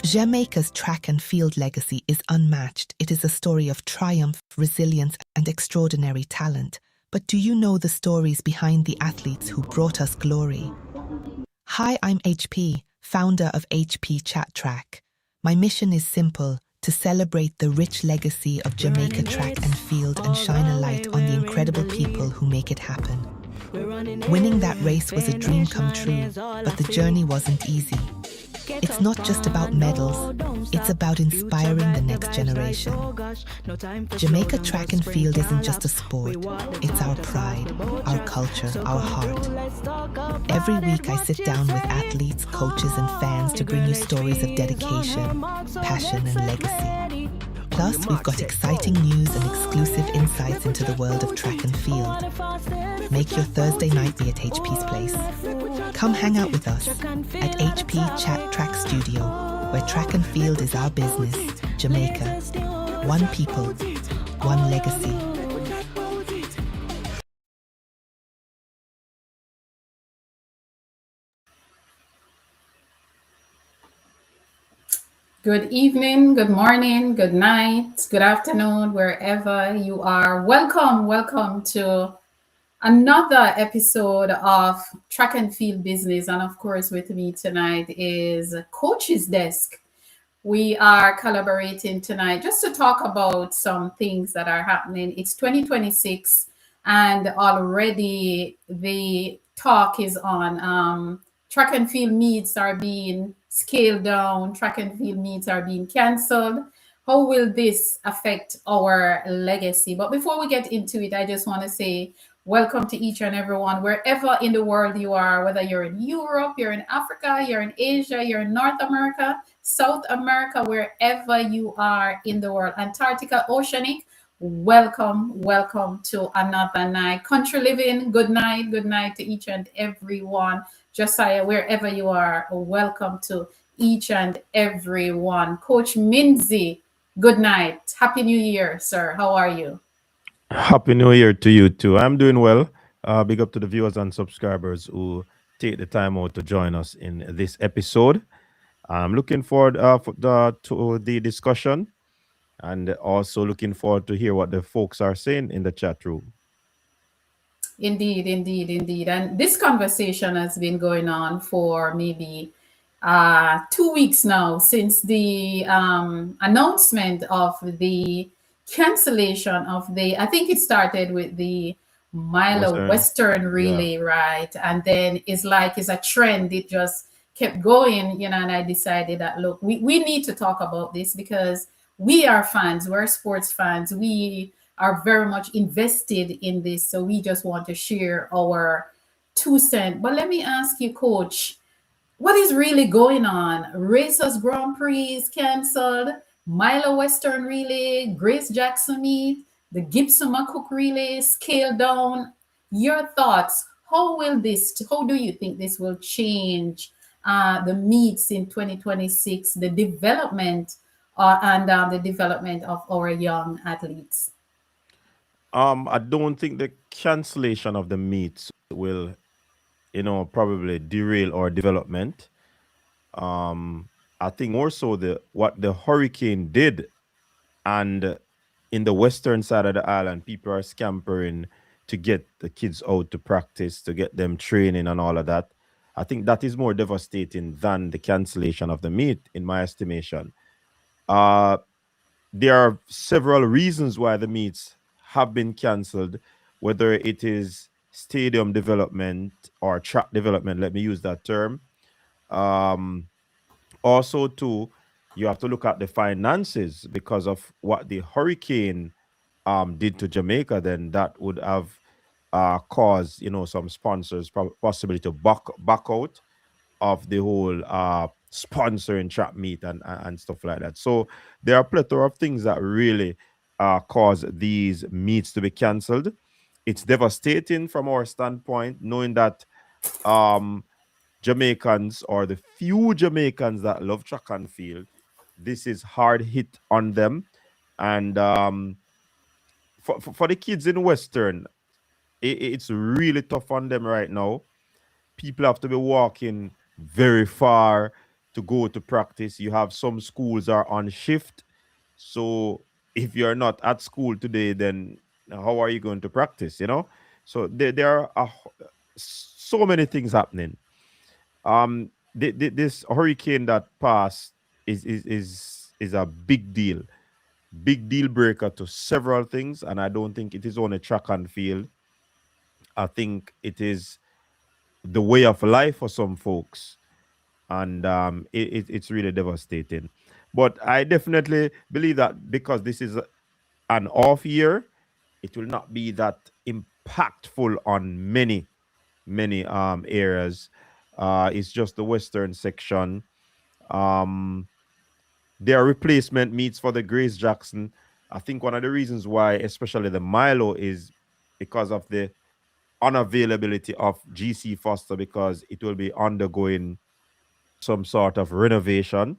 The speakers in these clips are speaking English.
Jamaica's track and field legacy is unmatched. It is a story of triumph, resilience, and extraordinary talent. But do you know the stories behind the athletes who brought us glory? Hi, I'm HP, founder of HP Chat Track. My mission is simple: to celebrate the rich legacy of Jamaica track and field and shine a light on the incredible people who make it happen. Winning that race was a dream come true, but the journey wasn't easy. It's not just about medals, it's about inspiring the next generation. Jamaica track and field isn't just a sport, it's our pride, our culture, our heart. Every week I sit down with athletes, coaches and fans to bring you stories of dedication, passion and legacy. Plus, we've got exciting news and exclusive insights into the world of track and field. Make your Thursday night be at HP's place. Come hang out with us at HP Chat Track Studio, where track and field is our business. Jamaica, one people, one legacy. Good evening, good morning, good night, good afternoon, wherever you are. Welcome to another episode of Track and Field Business. And of course, with me tonight is Coach's Desk. We are collaborating tonight just to talk about some things that are happening. It's 2026, and already the talk is on track and field meets are being scaled down, track and field meets are being canceled. How will this affect our legacy? But before we get into it, I just want to say welcome to each and everyone, wherever in the world you are, whether you're in Europe, you're in Africa, you're in Asia, you're in North America, South America, wherever you are in the world, Antarctica, Oceanic, welcome to another night. Country living, good night to each and everyone. Josiah, wherever you are, welcome to each and everyone. Coach Minzy, good night. Happy New Year, sir. How are you? Happy New Year to you too. I'm doing well. Big up to the viewers and subscribers who take the time out to join us in this episode. I'm looking forward to the discussion, and also looking forward to hear what the folks are saying in the chat room. Indeed. And this conversation has been going on for maybe 2 weeks now, since the announcement of the cancellation of I think it started with the Milo Western Relay, right? And then it's a trend. It just kept going, and I decided that, look, we need to talk about this because we are fans, we're sports fans. We are very much invested in this. So we just want to share our 2 cents. But let me ask you, Coach, what is really going on? Racers Grand Prix is canceled, Milo Western Relay, Grace Jackson meet, the Gibson McCook Relay scaled down. Your thoughts, how do you think this will change the meets in 2026, the development and the development of our young athletes? I don't think the cancellation of the meets will, probably derail our development. I think more so what the hurricane did, and in the western side of the island, people are scampering to get the kids out to practice, to get them training and all of that. I think that is more devastating than the cancellation of the meet, in my estimation. There are several reasons why the meets have been cancelled, whether it is stadium development or track development, let me use that term. Also, too, you have to look at the finances because of what the hurricane did to Jamaica. Then that would have caused, some sponsors possibly to back out of the whole sponsoring track meet and stuff like that. So there are a plethora of things that really cause these meets to be cancelled. It's devastating from our standpoint, knowing that Jamaicans, or the few Jamaicans that love track and field, this is hard hit on them. And for the kids in Western, it's really tough on them right now. People have to be walking very far to go to practice. You have some schools are on shift. So if you're not at school today, then how are you going to practice? So there are so many things happening. This hurricane that passed is a big deal breaker to several things, and I don't think it is only track and field. I think it is the way of life for some folks, and it's really devastating. But I definitely believe that because this is an off year, it will not be that impactful on many areas. It's just the western section. Um, there are replacement meets for the Grace Jackson. I think one of the reasons why, especially the Milo, is because of the unavailability of GC Foster, because it will be undergoing some sort of renovation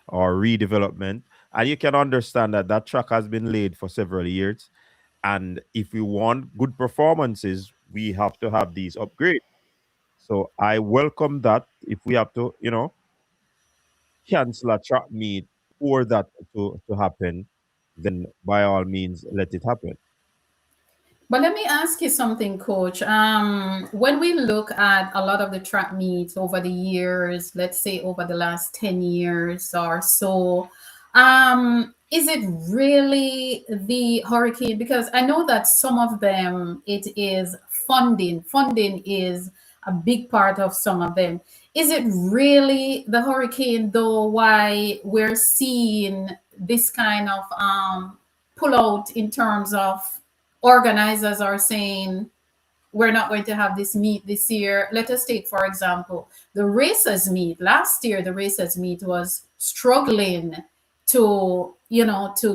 or redevelopment. And you can understand that that track has been laid for several years. And if we want good performances, we have to have these upgrades. So I welcome that. If we have to, cancel a track meet for that to happen, then by all means, let it happen. But let me ask you something, Coach. When we look at a lot of the track meets over the years, let's say over the last 10 years or so, is it really the hurricane? Because I know that some of them, it is funding. Funding is a big part of some of them. Is it really the hurricane, though, why we're seeing this kind of pull out in terms of organizers are saying we're not going to have this meet this year? Let us take, for example, the racers meet. Last year, the racers meet was struggling to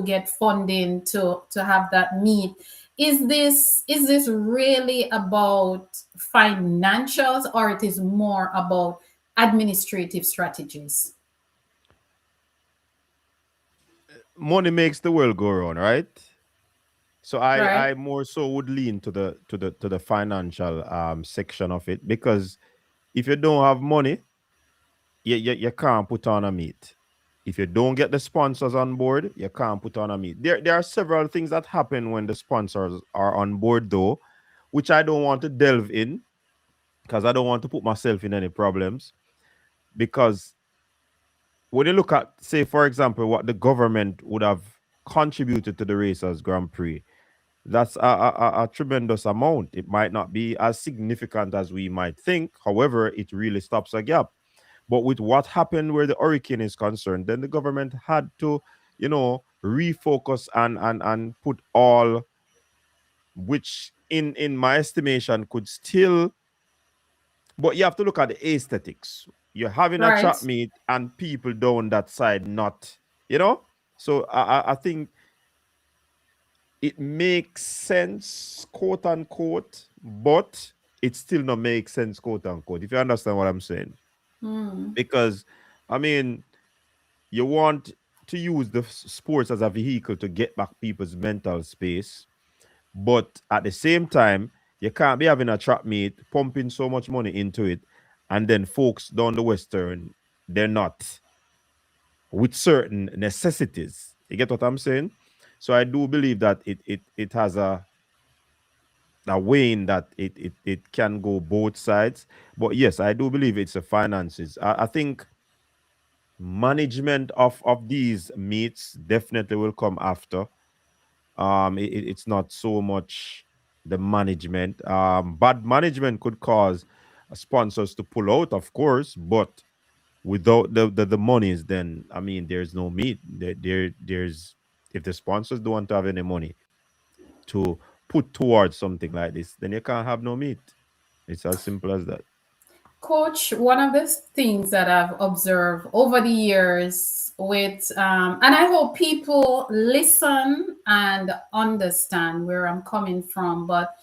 get funding to have that meet. Is this really about financials, or it is more about administrative strategies? Money makes the world go round, right? So I Right. more so would lean to the financial section of it, because if you don't have money, you can't put on a meet. If you don't get the sponsors on board, you can't put on a meet. There are several things that happen when the sponsors are on board, though, which I don't want to delve in, because I don't want to put myself in any problems. Because when you look at, say, for example, what the government would have contributed to the Racers Grand Prix, that's a tremendous amount. It might not be as significant as we might think. However, it really stops a gap. But with what happened where the hurricane is concerned, then the government had to, refocus and put all, which in my estimation could still, but you have to look at the aesthetics. You're having a Right. trap meet and people down that side not, you know. So I think it makes sense, quote unquote, but it still not makes sense, quote unquote, if you understand what I'm saying. Because, I mean, you want to use the sports as a vehicle to get back people's mental space, but at the same time, you can't be having a trap meet, pumping so much money into it, and then folks down the Western, they're not with certain necessities. You get what I'm saying? So I do believe that it has a way in that it can go both sides. But yes, I do believe it's the finances. I think management of these meets definitely will come after. It's not so much the management. Bad management could cause sponsors to pull out, of course, but without the monies, then I mean, there's no meat. There's, if the sponsors don't want to have any money to put towards something like this, then you can't have no meat. It's as simple as that. Coach, one of the things that I've observed over the years and I hope people listen and understand where I'm coming from, but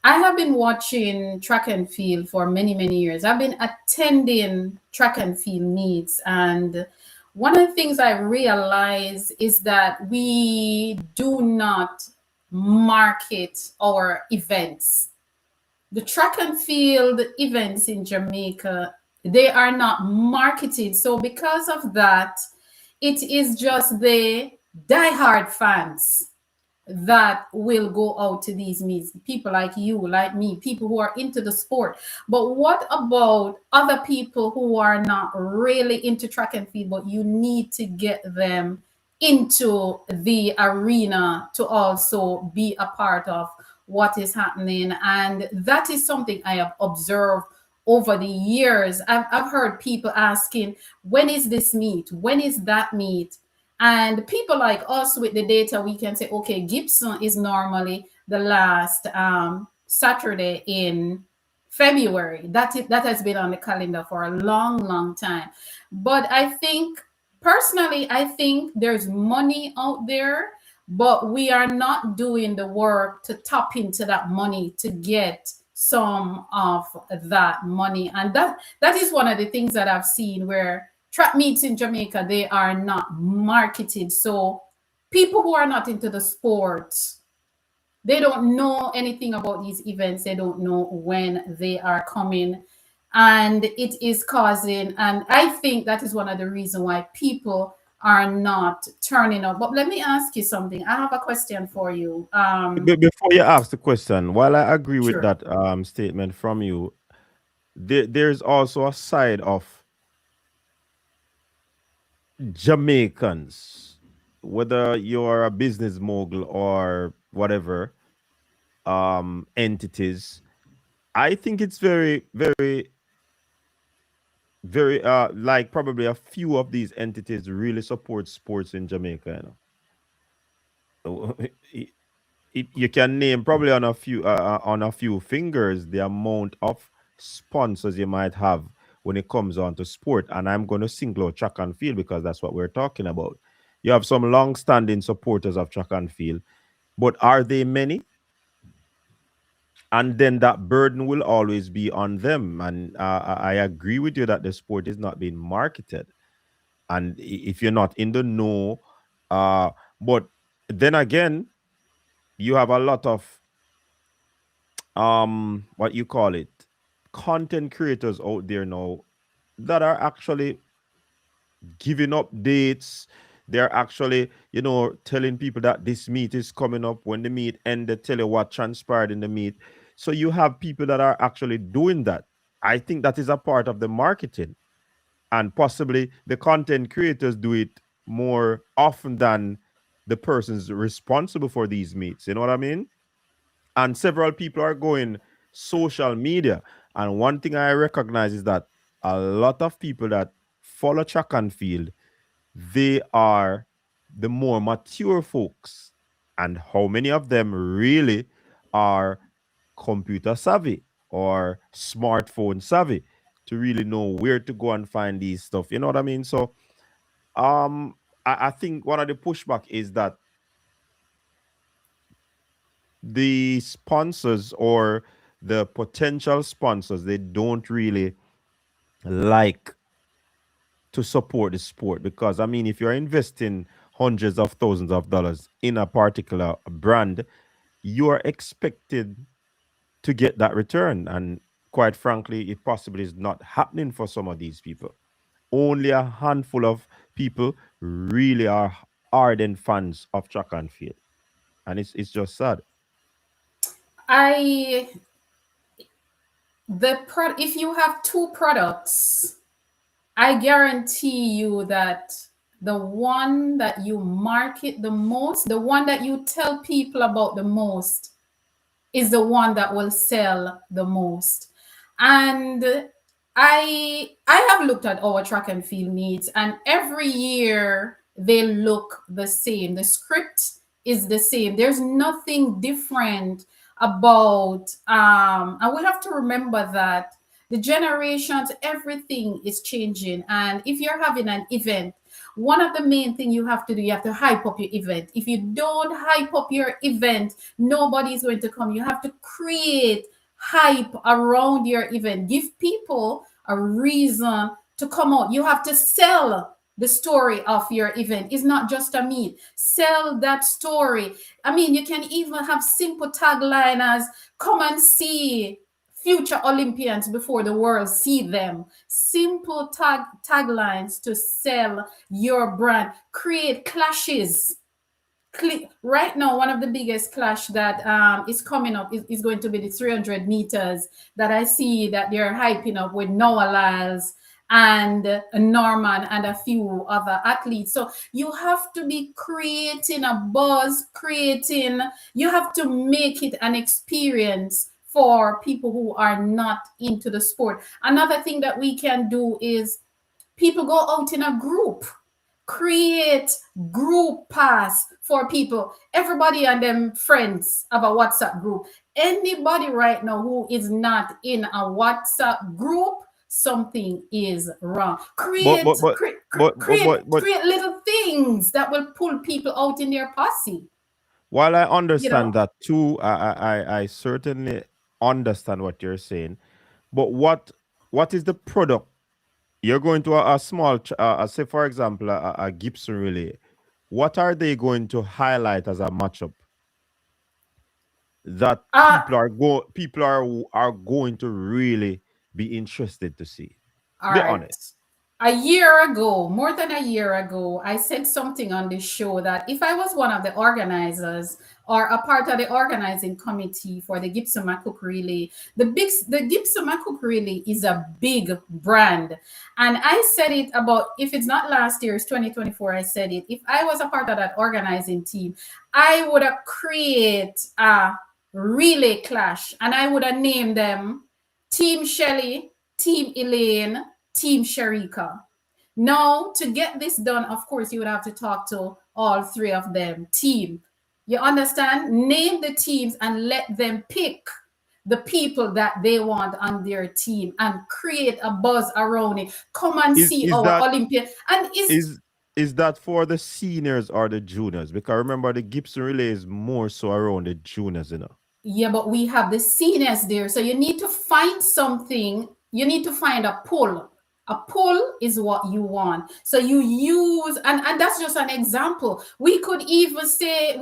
I have been watching track and field for many, many years. I've been attending track and field meets. And one of the things I realize is that we do not market our events. The track and field events in Jamaica They are not marketed. So because of that, it is just the diehard fans that will go out to these meets. People like you, like me, people who are into the sport. But what about other people who are not really into track and field, but you need to get them into the arena to also be a part of what is happening? And that is something I have observed over the years. I've heard people asking, when is this meet? When is that meet? And people like us with the data, we can say, okay, Gibson is normally the last Saturday in February. That has been on the calendar for a long, long time. But I think, personally, I think there's money out there, but we are not doing the work to tap into that money to get some of that money. And that is one of the things that I've seen where track meets in Jamaica, they are not marketed. So people who are not into the sport, they don't know anything about these events. They don't know when they are coming. And it is causing, and I think that is one of the reasons why people are not turning up. But let me ask you something. I have a question for you. Before you ask the question, while I agree with Sure. that statement from you, there's also a side of Jamaicans, whether you're a business mogul or whatever entities. I think it's very, very, very like probably a few of these entities really support sports in Jamaica. So, you can name probably on a few fingers the amount of sponsors you might have when it comes on to sport. And I'm going to single out track and field because that's what we're talking about. You have some long-standing supporters of track and field, but are they many? And then that burden will always be on them. And I agree with you that the sport is not being marketed. And if you're not in the know, uh, but then again, you have a lot of what you call it, content creators out there now that are actually giving up dates. They're actually, telling people that this meet is coming up. When the meet end, they tell you what transpired in the meet. So you have people that are actually doing that. I think that is a part of the marketing. And possibly the content creators do it more often than the persons responsible for these meets. You know what I mean? And several people are going social media. And one thing I recognize is that a lot of people that follow track and field, they are the more mature folks. And how many of them really are computer savvy or smartphone savvy to really know where to go and find these stuff? You know what I mean? So I think one of the pushback is that the sponsors or the potential sponsors, they don't really like to support the sport, because I mean, if you're investing hundreds of thousands of dollars in a particular brand, you are expected to get that return. And quite frankly, it possibly is not happening for some of these people. Only a handful of people really are ardent fans of track and field, and it's just sad. I if you have two products, I guarantee you that the one that you market the most, the one that you tell people about the most, is the one that will sell the most. And I have looked at our track and field meets, and every year they look the same. The script is the same. There's nothing different about and we have to remember that the generations, everything is changing. And if you're having an event, one of the main thing you have to do, you have to hype up your event. If you don't hype up your event, nobody's going to come. You have to create hype around your event. Give people a reason to come out. You have to sell the story of your event. It's not just a meet. Sell that story. I mean, you can even have simple tagline as "Come and see future Olympians before the world see them. Simple taglines to sell your brand. Create clashes. Right now, one of the biggest clash that is coming up is going to be the 300 meters that I see that they're hyping up with Noah Lyles and Norman and a few other athletes. So you have to be creating a buzz, you have to make it an experience for people who are not into the sport. Another thing that we can do is people go out in a group, create group pass for people. Everybody and them friends have a WhatsApp group. Anybody right now who is not in a WhatsApp group, something is wrong. But Create but but create but but create but, but create little things that will pull people out in their posse. while I You understand know, that too, I certainly understand what you're saying. But what is the product? You're going to a small, say for example, a Gibson relay. What are they going to highlight as a matchup that uh, people are going to really be interested to see? all Be right. honest. A year ago, more than a year ago, I said something on this show that if I was one of the organizers or a part of the organizing committee for the Gibson McCook Relay, the Gibson McCook Relay is a big brand. And I said it about, if it's not last year, it's 2024, I said it. If I was a part of that organizing team, I would have create a relay clash and I would have named them Team Shelly, Team Elaine, Team Sharika. Now, to get this done, of course, you would have to talk to all three of them. Team. You understand? Name the teams and let them pick the people that they want on their team and create a buzz around it. Come and Is see is our that Olympian. And is is is that for the seniors or the juniors? Because remember the Gibson relay is more so around the juniors, you know. Yeah, but we have the seniors there. So you need to find something. You need to find a pull. A pull is what you want. So you use, and that's just an example. We could even say,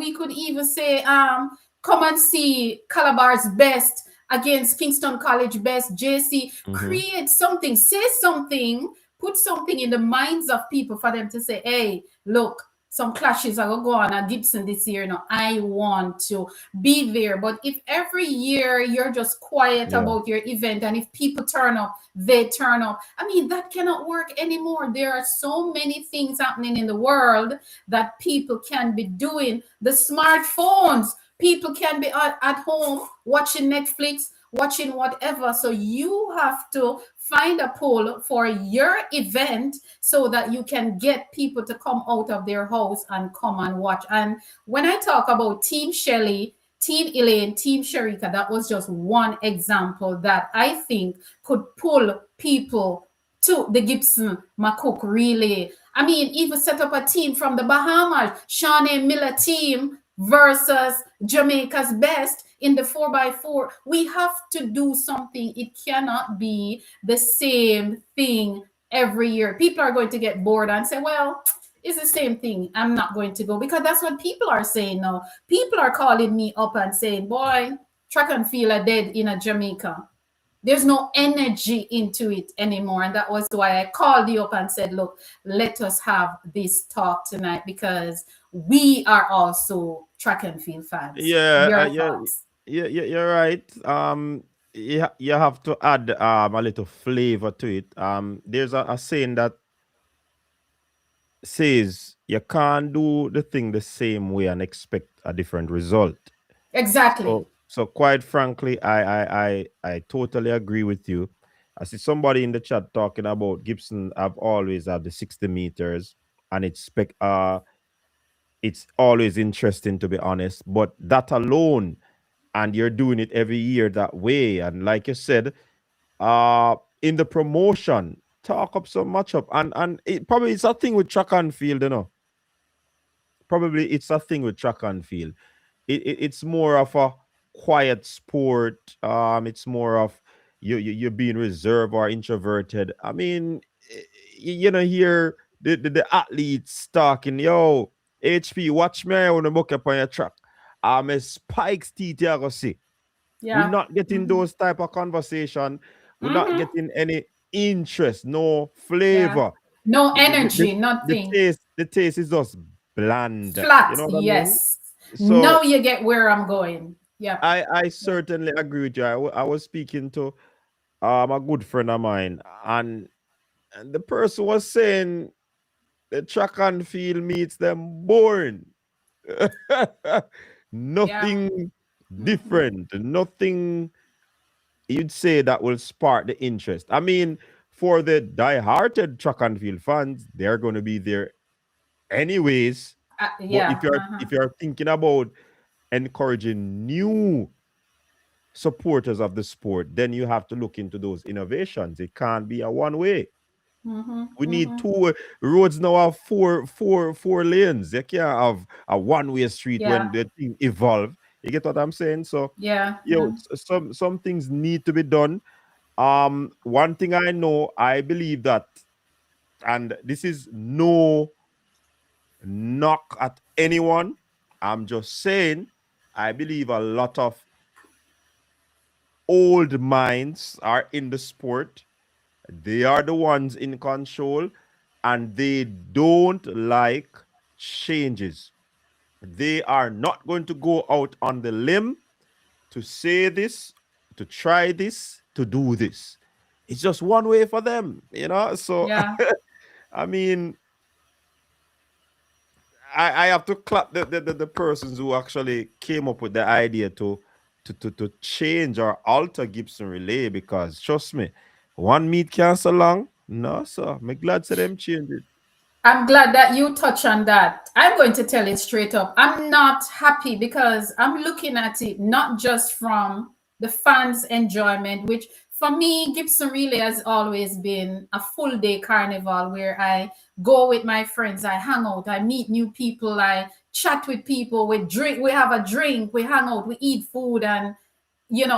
come and see Calabar's best against Kingston College best, JC. Mm-hmm. Create something, say something, put something in the minds of people for them to say, hey, look, some clashes are gonna go on at Gibson this year. No, I want to be there. But if every year you're just quiet Yeah. about your event and if people turn up, they turn up, I mean, that cannot work anymore. There are so many things happening in the world that people can be doing. The smartphones, people can be at home watching Netflix, watching whatever. So you have to find a poll for your event so that you can get people to come out of their house and come and watch. And when I talk about Team Shelly, Team Elaine, Team Sharika, that was just one example that I think could pull people to the Gibson McCook Relay. I mean, even set up a team from the Bahamas, Shawnee Miller team versus Jamaica's best in the 4x4. We have to do something. It cannot be the same thing every year. People are going to get bored and say, well, it's the same thing. I'm not going to go, because that's what people are saying now. People are calling me up and saying, boy, track and field are dead in a Jamaica. There's no energy into it anymore. And that was why I called you up and said, look, let us have this talk tonight, because we are also track and field fans. Yeah, Your thoughts? you're right. You have to add a little flavor to it. There's a saying that says you can't do the thing the same way and expect a different result. Exactly. So quite frankly, I totally agree with you. I see somebody in the chat talking about Gibson. I've always had the 60 meters, and it's always interesting, to be honest. But that alone, and you're doing it every year that way, and like you said, in the promotion, talk up so much up, and it probably it's a thing with track and field, you know. Probably it's a thing with track and field. It's more of a quiet sport. It's more of you're being reserved or introverted. I mean, you know, here the athletes talking, yo, HP, watch me when I book up on your track. A spikes teeth you go see. We're Yeah. not getting Mm-hmm. those type of conversation. We're not Mm-hmm. getting any interest, no Yeah. flavor. No The, the, the, energy, nothing. the taste is just bland. You Flat. know what I mean? Yes. Now So you get where I'm going. Yep. I Yep. certainly agree with you. I was speaking to a good friend of mine, and the person was saying the track and field meets them boring. Yeah. Nothing Mm-hmm. different, nothing you'd say that will spark the interest. I mean, for the die-hearted track and field fans, they're going to be there anyways. But Yeah. Uh-huh. if you're thinking about encouraging new supporters of the sport, then you have to look into those innovations. It can't be a one way. Mm-hmm. We need Mm-hmm. two roads now have four lanes. You can't have a one-way street when Yeah. the thing evolve. You get what I'm saying? So, Yeah. yo, some things need to be done. One thing I know, I believe that, and this is no knock at anyone. I'm just saying, I believe a lot of old minds are in the sport. They are the ones in control, and they don't like changes. They are not going to go out on the limb to say this, to try this, to do this. It's just one way for them, you know? So, Yeah. I mean, I have to clap the persons who actually came up with the idea to change or alter Gibson Relay, because trust me, one meet cancel long. No, sir. I'm glad to them change it. I'm glad that you touch on that. I'm going to tell it straight up. I'm not happy because I'm looking at it not just from the fans' enjoyment, which for me, Gibson Relay has always been a full day carnival where I go with my friends, I hang out, I meet new people, I chat with people, we drink, we have a drink, we hang out, we eat food, and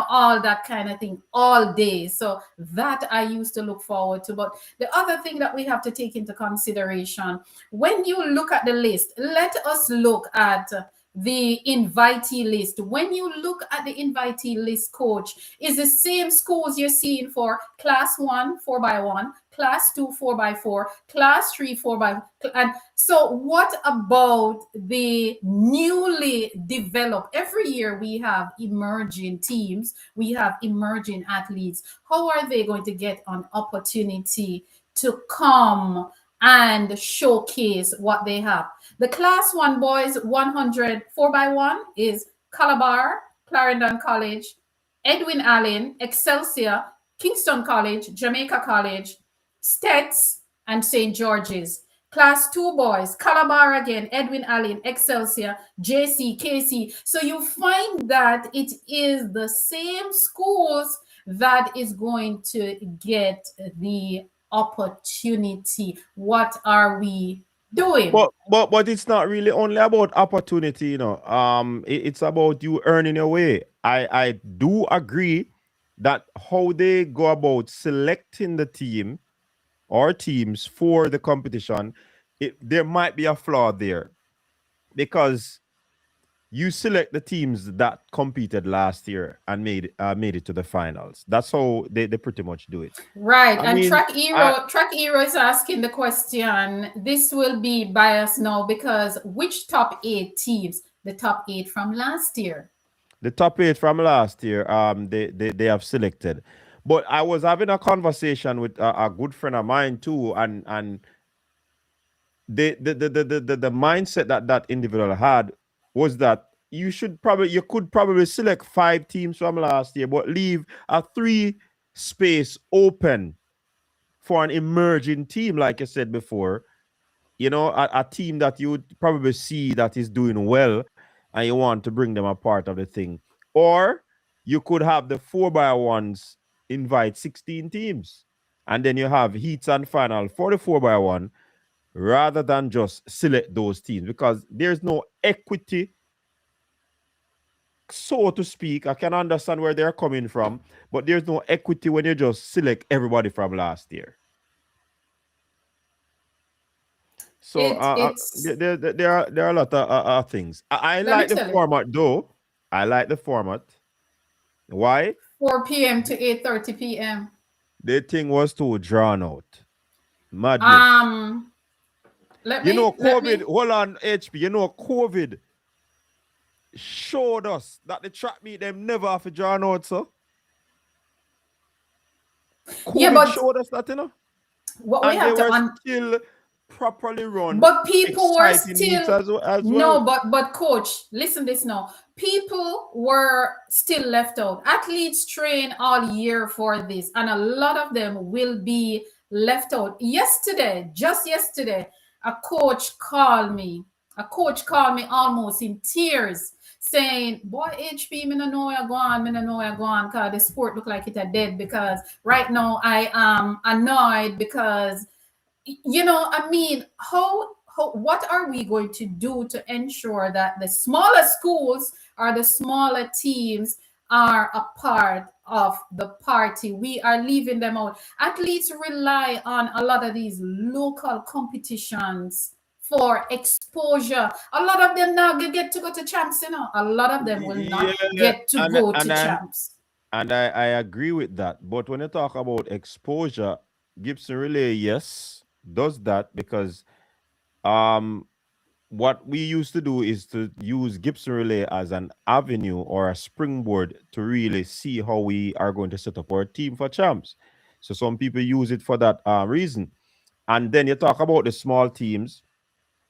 all that kind of thing all day. So that I used to look forward to. But the other thing that we have to take into consideration, when you look at the list, let us look at the invitee list. When you look at the invitee list, coach, is the same schools you're seeing for class 1 4x1, class 2 4x4, class 3 4x, and so what about the newly developed? Every year we have emerging teams, we have emerging athletes. How are they going to get an opportunity to come and showcase what they have? The class 1 boys 100 4x1 is Calabar, Clarendon College, Edwin Allen, Excelsior, Kingston College, Jamaica College, Stets, and St. George's. Class 2 boys, Calabar again, Edwin Allen, Excelsior, JC, KC. So you find that it is the same schools that is going to get the opportunity. What are we doing? But it's not really only about opportunity, you know. It's about you earning your way. I do agree that how they go about selecting the team or teams for the competition, there might be a flaw there, because you select the teams that competed last year and made it to the finals. That's how they pretty much do it. Right. I And mean, I Track Hero is asking the question. This will be biased now because which top eight teams? The top eight from last year. the top eight from last year, they have selected. But I was having a conversation with a good friend of mine too, and the mindset that that individual had was that you could probably select five teams from last year, but leave a three space open for an emerging team, like I said before. You know, a team that you would probably see that is doing well, and you want to bring them a part of the thing. Or you could have the 4x1s invite 16 teams, and then you have heats and final for the 4x1, rather than just select those teams, because there's no equity, so to speak. I can understand where they're coming from, but there's no equity when you just select everybody from last year. So It's there are a lot of things. I let me like the tell you. format though. I like the format. Why? 4 p.m. to 8:30 p.m. The thing was too drawn out. Madness. Um, let You know, me let COVID, me. hold on, HP. You know, COVID showed us that the track meet them never have to draw out, so Yeah, COVID but showed us that, what we and they have to were still properly run, but people were exciting meets still as well. no, but coach, listen this now. People were still left out. Athletes train all year for this, and a lot of them will be left out. Yesterday, just yesterday, a coach called me. A coach called me almost in tears, saying, "Boy, HP, me no know you're gone, me no know you're gone, cause the sport look like it a dead. Because right now I am annoyed because." I mean, how what are we going to do to ensure that the smaller schools or the smaller teams are a part of the party? We are leaving them out. Athletes rely on a lot of these local competitions for exposure. A lot of them now get to go to champs, A lot of them will Yeah, not get to and go to and I champs. and I agree with that. But when you talk about exposure, Gibson Relay, yes, does that because um what we used to do is to use Gibson Relay as an avenue or a springboard to really see how we are going to set up our team for champs. So some people use it for that reason. And then you talk about the small teams.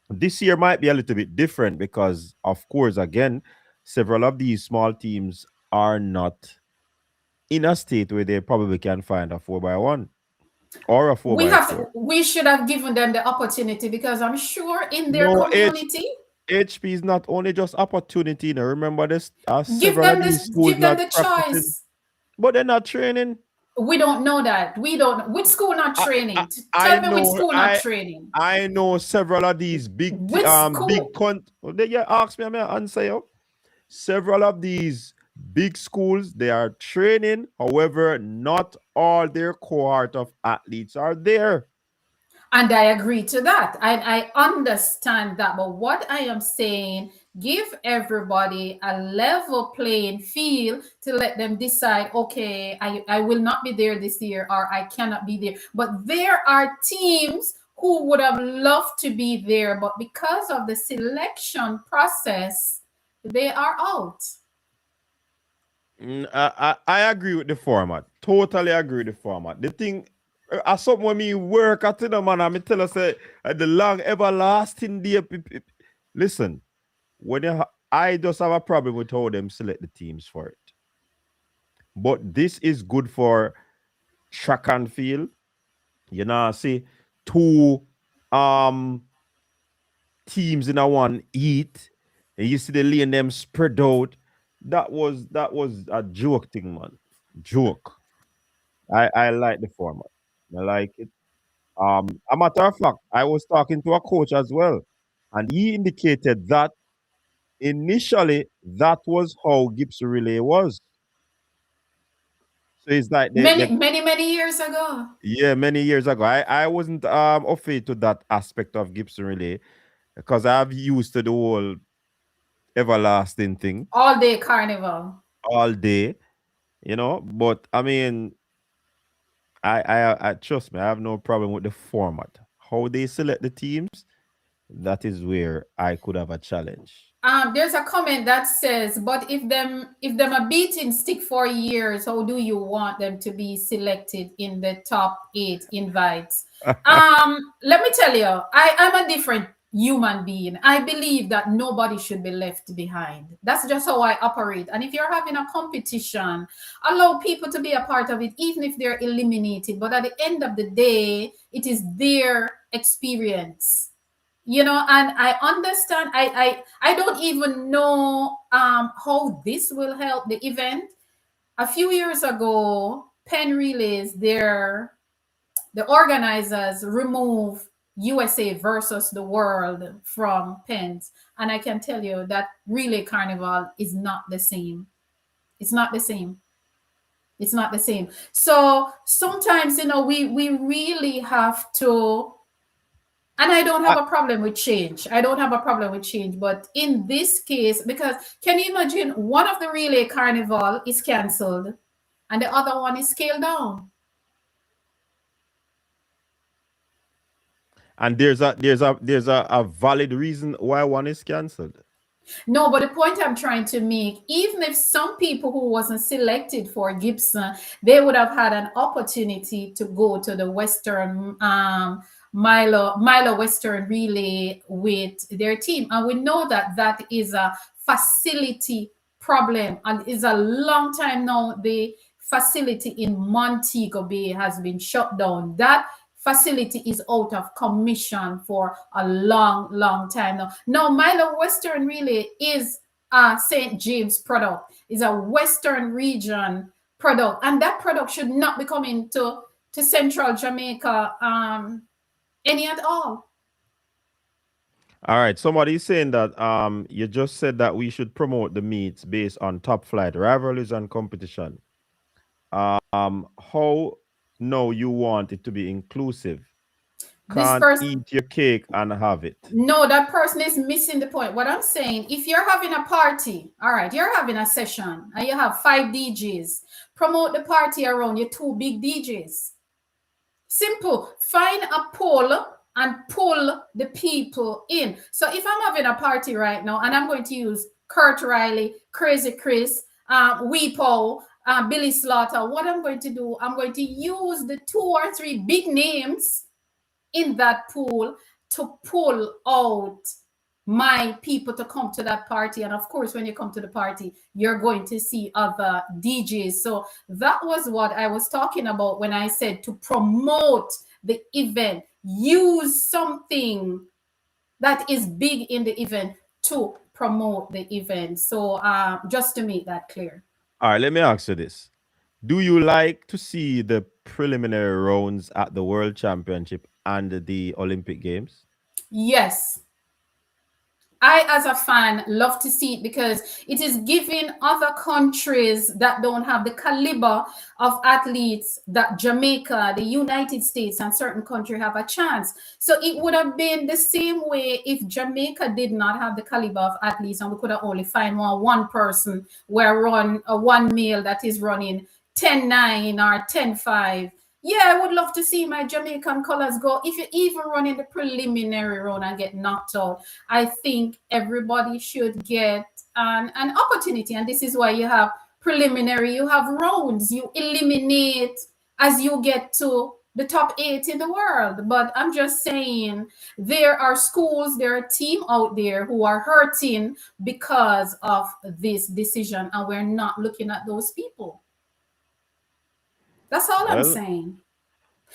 This year might be a little bit different because, of course, again, several of these small teams are not in a state where they probably can find a 4x1 or a 4x4. We should have given them the opportunity, because I'm sure in their No, community. HP is not only just opportunity. You know, remember this? Give Several of them these this, schools give them not the practicing, choice. but they're not training. We don't know that. We don't. Which school not I, I, training? I Tell me which know school not training. I know several of these Which big school? they yeah, ask me, I may answer you. Several of these big schools they are training. However, not all their cohort of athletes are there. And I agree to that. I understand that. But what I am saying, give everybody a level playing field to let them decide, okay, I will not be there this year, or I cannot be there. But there are teams who would have loved to be there, but because of the selection process, they are out. I agree with the format. Totally agree with the format. The thing, something when me work at it, man, I me tell us the long everlasting day. Listen, when I just have a problem with how them select the teams for it. But this is good for track and field. You know, see two teams in a one heat, and you see the lane them spread out. That was a joke thing, man. Joke. I like the format. I like it. A matter of fact, I was talking to a coach as well, and he indicated that initially that was how Gibson Relay was. So it's like Many years ago. yeah, many years ago. I wasn't afraid to that aspect of Gibson Relay because I've used to the whole everlasting thing All day carnival. all day, you know. But I mean, I trust me, I have no problem with the format. How they select the teams, that is where I could have a challenge. There's a comment that says, but if them are beating stick for years, how do you want them to be selected in the top 8 invites? Let me tell you, I'm a different human being. I believe that nobody should be left behind. That's just how I operate. And if you're having a competition, allow people to be a part of it, even if they're eliminated. But at the end of the day, it is their experience, and I understand. I don't even know how this will help the event. A few years ago, Penn Relays, the organizers remove USA versus the world from Penn's, and I can tell you that Relay Carnival is not the same. It's not the same. It's not the same. So sometimes, we really have to And I don't have a problem with change. I don't have a problem with change. But in this case, because can you imagine one of the relay carnival is cancelled and the other one is scaled down? And there's a valid reason why one is cancelled. No, but the point I'm trying to make, even if some people who wasn't selected for Gibson, they would have had an opportunity to go to the Western Milo Western Relay with their team. And we know that that is a facility problem and is a long time now. The facility in Montego Bay has been shut down. That facility is out of commission for a long time now. Now, Milo Western Relay is a St. James product, is a Western region product, and that product should not be coming to Central Jamaica any at all. All right. Somebody's saying that you just said that we should promote the meets based on top flight rivalries and competition. How no you want it to be inclusive? This Can't person, eat your cake and have it. no, that person is missing the point. What I'm saying, if you're having a party, all right, you're having a session and you have 5 DJs, promote the party around your 2 big DJs. Simple. Find a pole and pull the people in. So if I'm having a party right now and I'm going to use Kurt Riley, Crazy Chris, Weepo, Billy Slaughter, what I'm going to do, I'm going to use the 2 or 3 big names in that pool to pull out my people to come to that party. And of course, when you come to the party, you're going to see other DJs. So that was what I was talking about when I said to promote the event. Use something that is big in the event to promote the event. So just to make that clear. All right, let me ask you this. Do you like to see the preliminary rounds at the World Championship and the Olympic Games? Yes. I, as a fan, love to see it because it is giving other countries that don't have the caliber of athletes that Jamaica, the United States, and certain countries have a chance. So it would have been the same way if Jamaica did not have the caliber of athletes and we could have only find one person where one male that is running 10-9 or 10-5. Yeah, I would love to see my Jamaican colors go. If you even run in the preliminary round and get knocked out, I think everybody should get an opportunity. And this is why you have preliminary, you have rounds, you eliminate as you get to the top 8 in the world. But I'm just saying there are schools, there are teams out there who are hurting because of this decision, and we're not looking at those people. That's all I'm saying.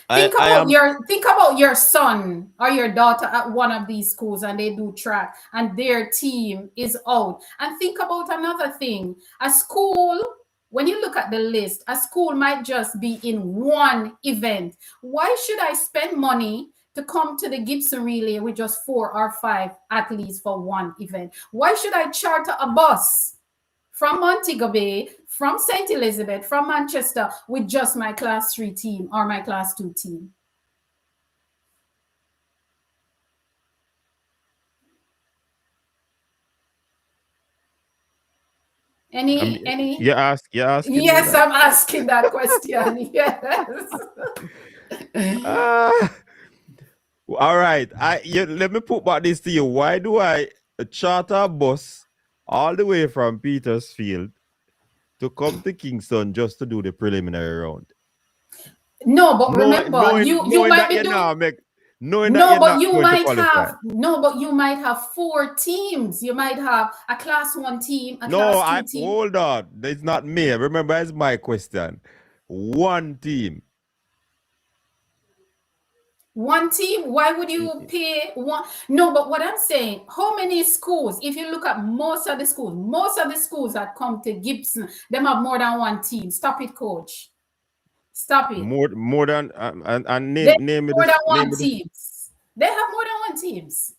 Think about your son or your daughter at one of these schools and they do track and their team is out. And think about another thing. A school, when you look at the list, a school might just be in one event. Why should I spend money to come to the Gibson Relay with just 4 or 5 athletes for one event? Why should I charter a bus from Montego Bay, from St. Elizabeth, from Manchester with just my class 3 team or my class 2 team? Any? You're asking. Yes, I'm asking that question. Yes. All right. Let me put back this to you. Why do I charter a bus all the way from Petersfield to come to Kingston just to do the preliminary round? No, but remember, you might be doing. But you might have 4 teams. You might have a class 1 team, a class 2 team. Hold on. It's not me. Remember, it's my question. One team. One team? Why would you pay one? No, but what I'm saying, how many schools? If you look at most of the schools that come to Gibson, them have more than one team. Stop it, coach. Stop it. More than and name more than one teams. They have more than one teams.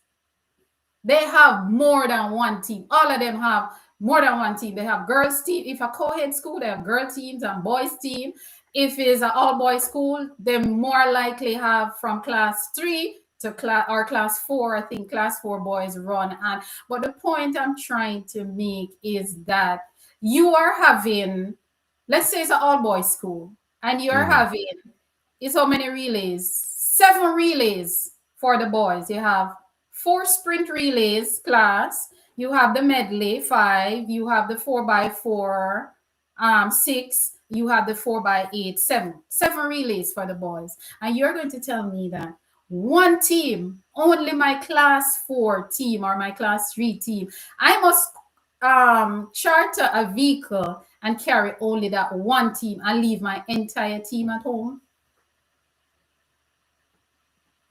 They have more than one team. All of them have more than one team. They have girls team. If a co-ed school, they have girl teams and boys team. If it's an all-boys school, they more likely have from class 3 to class 4. I think class 4 boys run. And but the point I'm trying to make is that you are having, let's say it's an all boys school, and you're Mm-hmm. having, is how many relays? 7 relays for the boys. You have 4 sprint relays class. You have the medley 5. You have the 4x4 6. You have the 4x8 7. 7 relays for the boys. And you're going to tell me that one team, only my class 4 team or my class 3 team, I must charter a vehicle and carry only that one team and leave my entire team at home.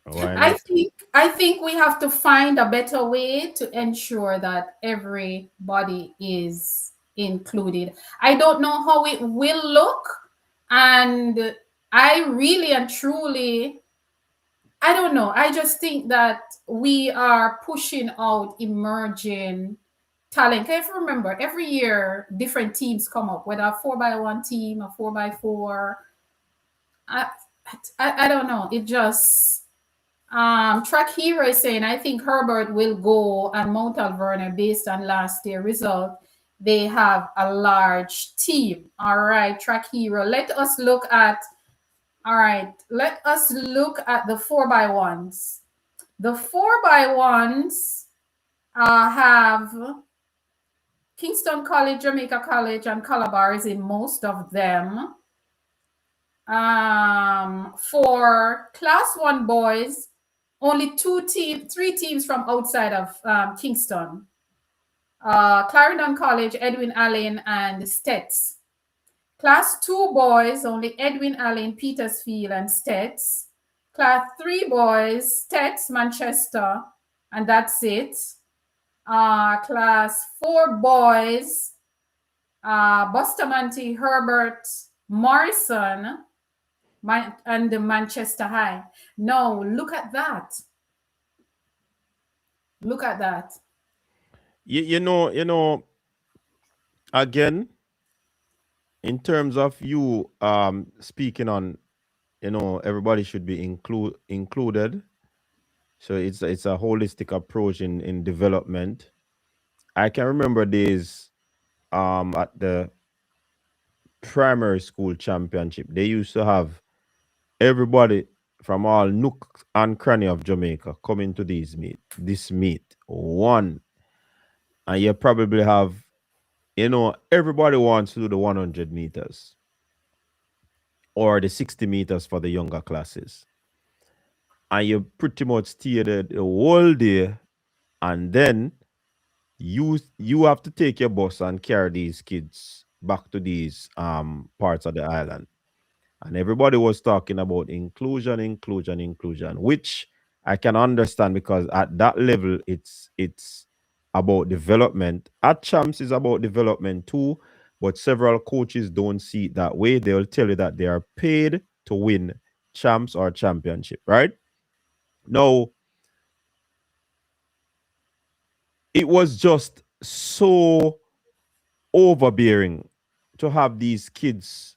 Why I not? think I think we have to find a better way to ensure that everybody is included. I don't know how it will look, and I really and truly, I don't know. I just think that we are pushing out emerging talent. If you remember, every year different teams come up, whether a 4x1 team, a 4x4. I, I don't know. It just Track Hero is saying, I think Herbert will go and Mount Alverna based on last year's result. They have a large team. All right, Track Hero. Let us look at the 4x1s. The 4x1s have Kingston College, Jamaica College, and Calabar is in most of them. For class 1 boys, only 3 teams from outside of Kingston. Clarendon College, Edwin Allen, and Stets. Class 2 boys, only Edwin Allen, Petersfield, and Stets. Class 3 boys, Stets, Manchester, and that's it. Class 4 boys, Bustamante, Herbert, Morrison, and the Manchester High. No, look at that. Look at that. You know, again, in terms of you speaking on, everybody should be included. So it's a holistic approach in development. I can remember days at the primary school championship. They used to have everybody from all nook and cranny of Jamaica coming to this meet. One. And you probably have, everybody wants to do the 100 meters or the 60 meters for the younger classes. And you pretty much stay the whole day, and then you have to take your bus and carry these kids back to these parts of the island. And everybody was talking about inclusion, inclusion, inclusion, which I can understand because at that level it's about development. At Champs is about development too, but several coaches don't see it that way. They'll tell you that they are paid to win Champs or championship, right? No, it was just so overbearing to have these kids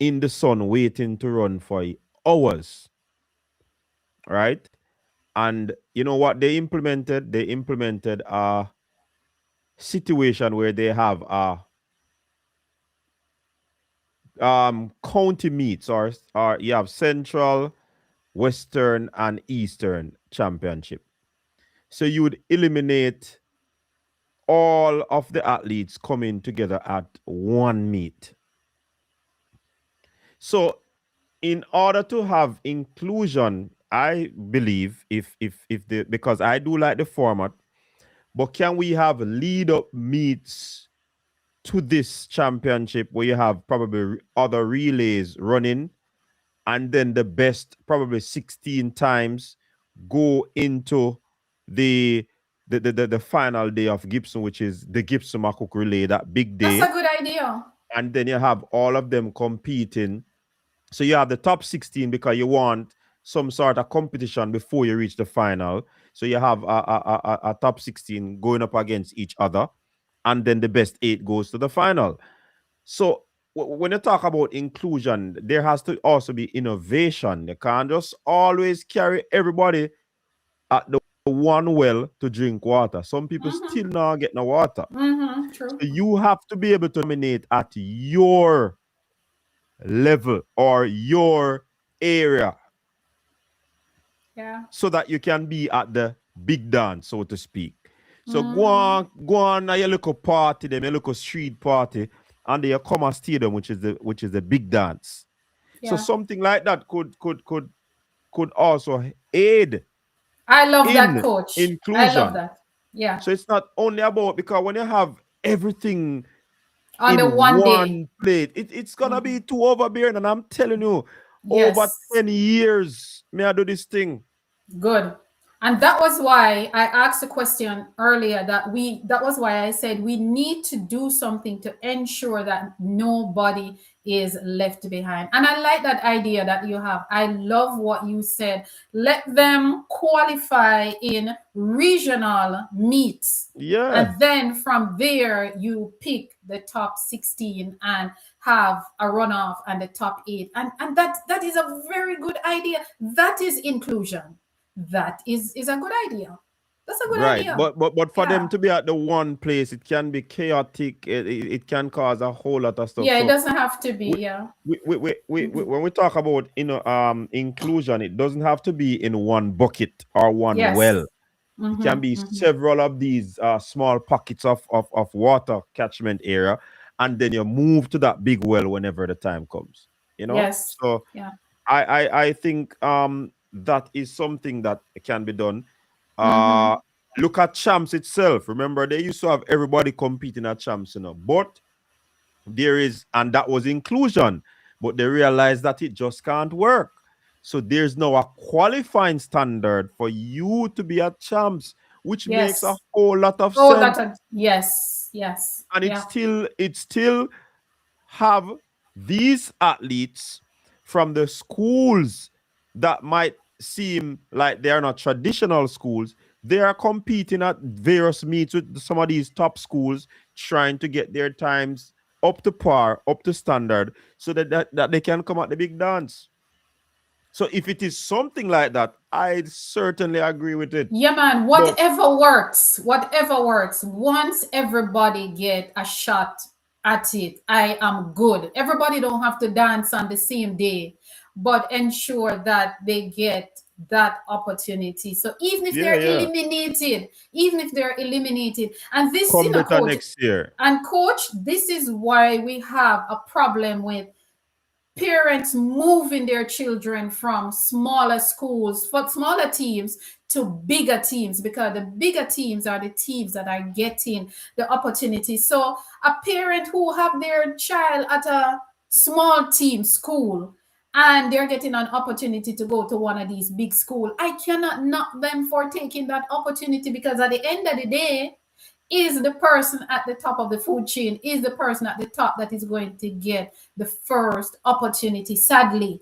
in the sun waiting to run for hours, right? And you know what they implemented? They implemented a situation where they have county meets, or you have central, western, and eastern championship. So you would eliminate all of the athletes coming together at one meet. So in order to have inclusion, I believe if the because I do like the format, but can we have lead up meets to this championship where you have probably other relays running, and then the best probably 16 times go into the the final day of Gibson, which is the Gibson McCook relay, that big That's day. a good idea. And then you have all of them competing. So you have the top 16 because you want some sort of competition before you reach the final. So you have a top 16 going up against each other, and then the best 8 goes to the final. So when you talk about inclusion, there has to also be innovation. You can't just always carry everybody at the one well to drink water. Some people still not get no water. True. So you have to be able to dominate at your level or your area Yeah. so that you can be at the big dance, so to speak. So go on your local party, them your local street party, and then you come a stadium, which is the big dance. So Yeah. something like that could also aid I love that, in coach. I love inclusion. that. Yeah. So it's not only about, because when you have everything On the in one day. one plate, it's gonna be too overbearing. And I'm telling you, over Yes. 10 years, may I do this thing. Good. And that was why I asked a question earlier that was why I said we need to do something to ensure that nobody is left behind. And I like that idea that you have. I love what you said. Let them qualify in regional meets. Yeah. And then from there, you pick the top 16 and have a runoff and the top 8. And that is a very good idea. That is inclusion. That is a good idea. That's a good Right, idea. but for them Yeah. to be at the one place, it can be chaotic. It can cause a whole lot of stuff. Yeah, it So doesn't have to be. we, Yeah. when we talk about inclusion, it doesn't have to be in one bucket or one well. Yes. It can be several of these small pockets of water catchment area, and then you move to that big well whenever the time comes. Yes. So Yeah. I think that is something that can be done. Uh, Look at champs itself. Remember, they used to have everybody competing at champs, but there is, and that was inclusion, but they realized that it just can't work. So there's now a qualifying standard for you to be at champs, which makes a Yes. whole lot of Oh, sense. yes. Yes. And Yeah. it still have these athletes from the schools that might seem like they are not traditional schools. They are competing at various meets with some of these top schools, trying to get their times up to par, up to standard, so that they can come at the big dance. So if it is something like that, I certainly agree with it. Yeah, man. But Whatever works. Whatever works. Once everybody get a shot at it, I am good. Everybody don't have to dance on the same day, but ensure that they get that opportunity. So yeah, yeah, even if they're eliminated, and this, come better coach, next year. and coach, this is why we have a problem with parents moving their children from smaller schools for smaller teams to bigger teams, because the bigger teams are the teams that are getting the opportunity. So a parent who have their child at a small team school and they're getting an opportunity to go to one of these big schools, I cannot knock them for taking that opportunity, because at the end of the day, is the person at the top of the food chain, is the person at the top that is going to get the first opportunity, sadly.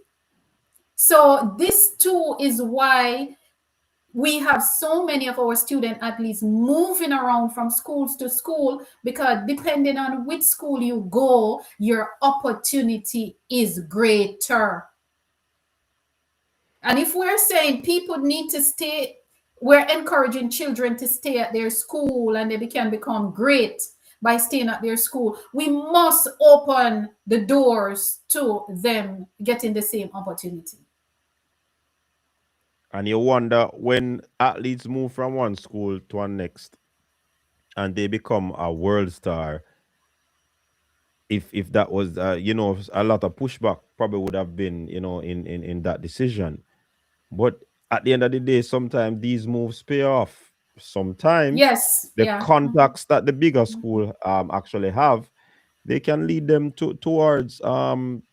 So this too is why we have so many of our student athletes moving around from schools to school, because depending on which school you go, your opportunity is greater. And if we're saying people need to stay, we're encouraging children to stay at their school and they can become great by staying at their school, we must open the doors to them getting the same opportunity. And you wonder, when athletes move from one school to one next and they become a world star, if that was a lot of pushback probably would have been in that decision. But at the end of the day, sometimes these moves pay off. Sometimes Yes, the yeah. contacts that the bigger school actually have, they can lead them towards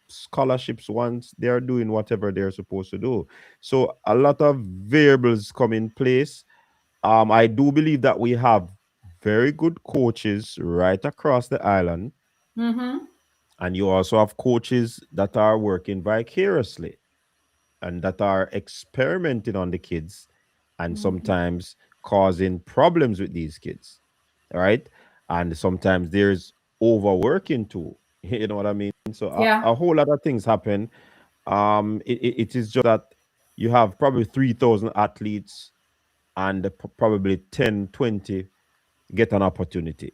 scholarships once they're doing whatever they're supposed to do. So a lot of variables come in place. I do believe that we have very good coaches right across the island, and you also have coaches that are working vicariously and that are experimenting on the kids and sometimes causing problems with these kids. All right. And sometimes there's overworking too. You know what I mean? So Yeah. a whole lot of things happen. It is just that you have probably 3,000 athletes and probably 10, 20 get an opportunity.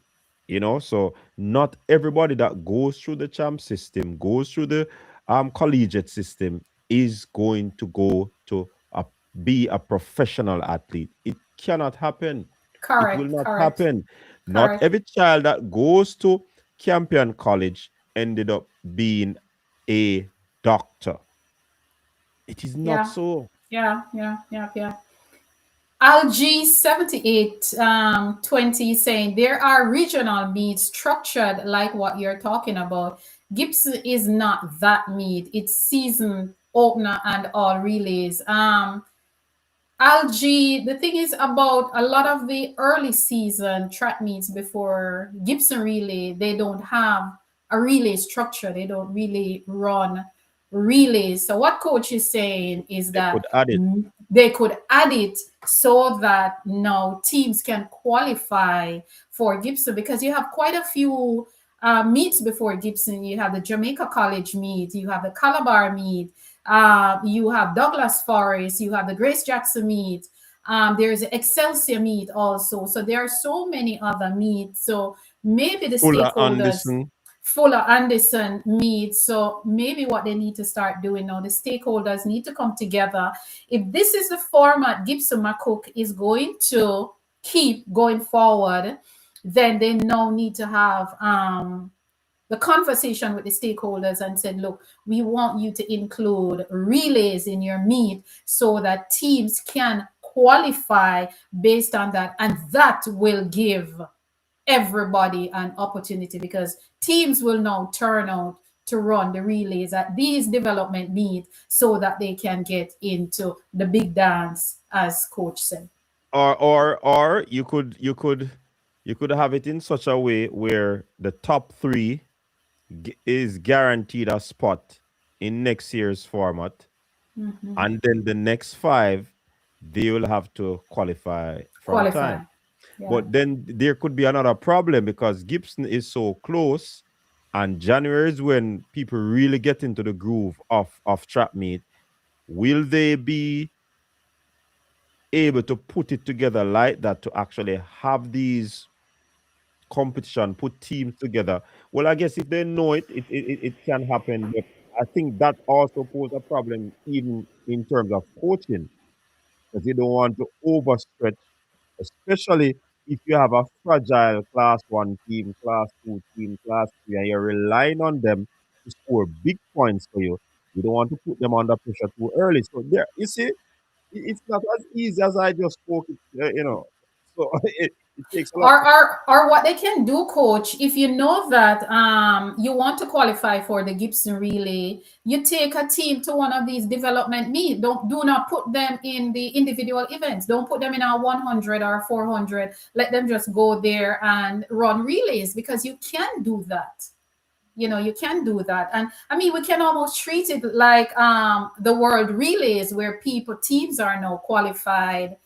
So not everybody that goes through the champ system, goes through the collegiate system, is going to go to be a professional athlete. It cannot happen. It will Correct. not Correct. happen. Not Correct. every child that goes to Campion College ended up being a doctor. It is not Yeah. so. Yeah. Yeah. Yeah. Yeah. Algae 78 20 saying there are regional meets structured like what you're talking about. Gibson is not that meet. It's season opener and all relays. Algae, the thing is about a lot of the early season track meets before Gibson relay, they don't have a relay structure. They don't really run relays. So what coach is saying is They that could add it. they could add it so that now teams can qualify for Gibson, because you have quite a few meets before Gibson. You have the Jamaica College meet, you have the Calabar meet, you have Douglas Forest, you have the Grace Jackson meet, there's Excelsior meet also. So there are so many other meets. So maybe the Fuller stakeholders, Anderson. Fuller Anderson meet. So maybe what they need to start doing now, the stakeholders need to come together. If this is the format Gibson McCook is going to keep going forward, then they now need to have the conversation with the stakeholders and said, look, we want you to include relays in your meet so that teams can qualify based on that. And that will give everybody an opportunity, because teams will now turn out to run the relays at these development meet so that they can get into the big dance, as coach said. Or you could have it in such a way where the top three is guaranteed a spot in next year's format, Mhm. and then the next five they will have to qualify from Qualify. time. Yeah. But then there could be another problem because Gibson is so close, and January is when people really get into the groove of trap meet. Will they be able to put it together like that to actually have these competition, put teams together? Well, I guess if they know it can happen. But I think that also poses a problem even in terms of coaching, because you don't want to overstretch, especially if you have a fragile class one team, class two team, class three, and you're relying on them to score big points for you. You don't want to put them under pressure too early. So there, you see, it's not as easy as I just spoke it. So it takes a lot. Or what they can do, coach, if you know that you want to qualify for the Gibson relay, you take a team to one of these development meet. Don't do not put them in the individual events. Don't put them in a 100 or 400. Let them just go there and run relays, because you can do that. You can do that. And I mean, we can almost treat it like the world relays, where teams are now qualified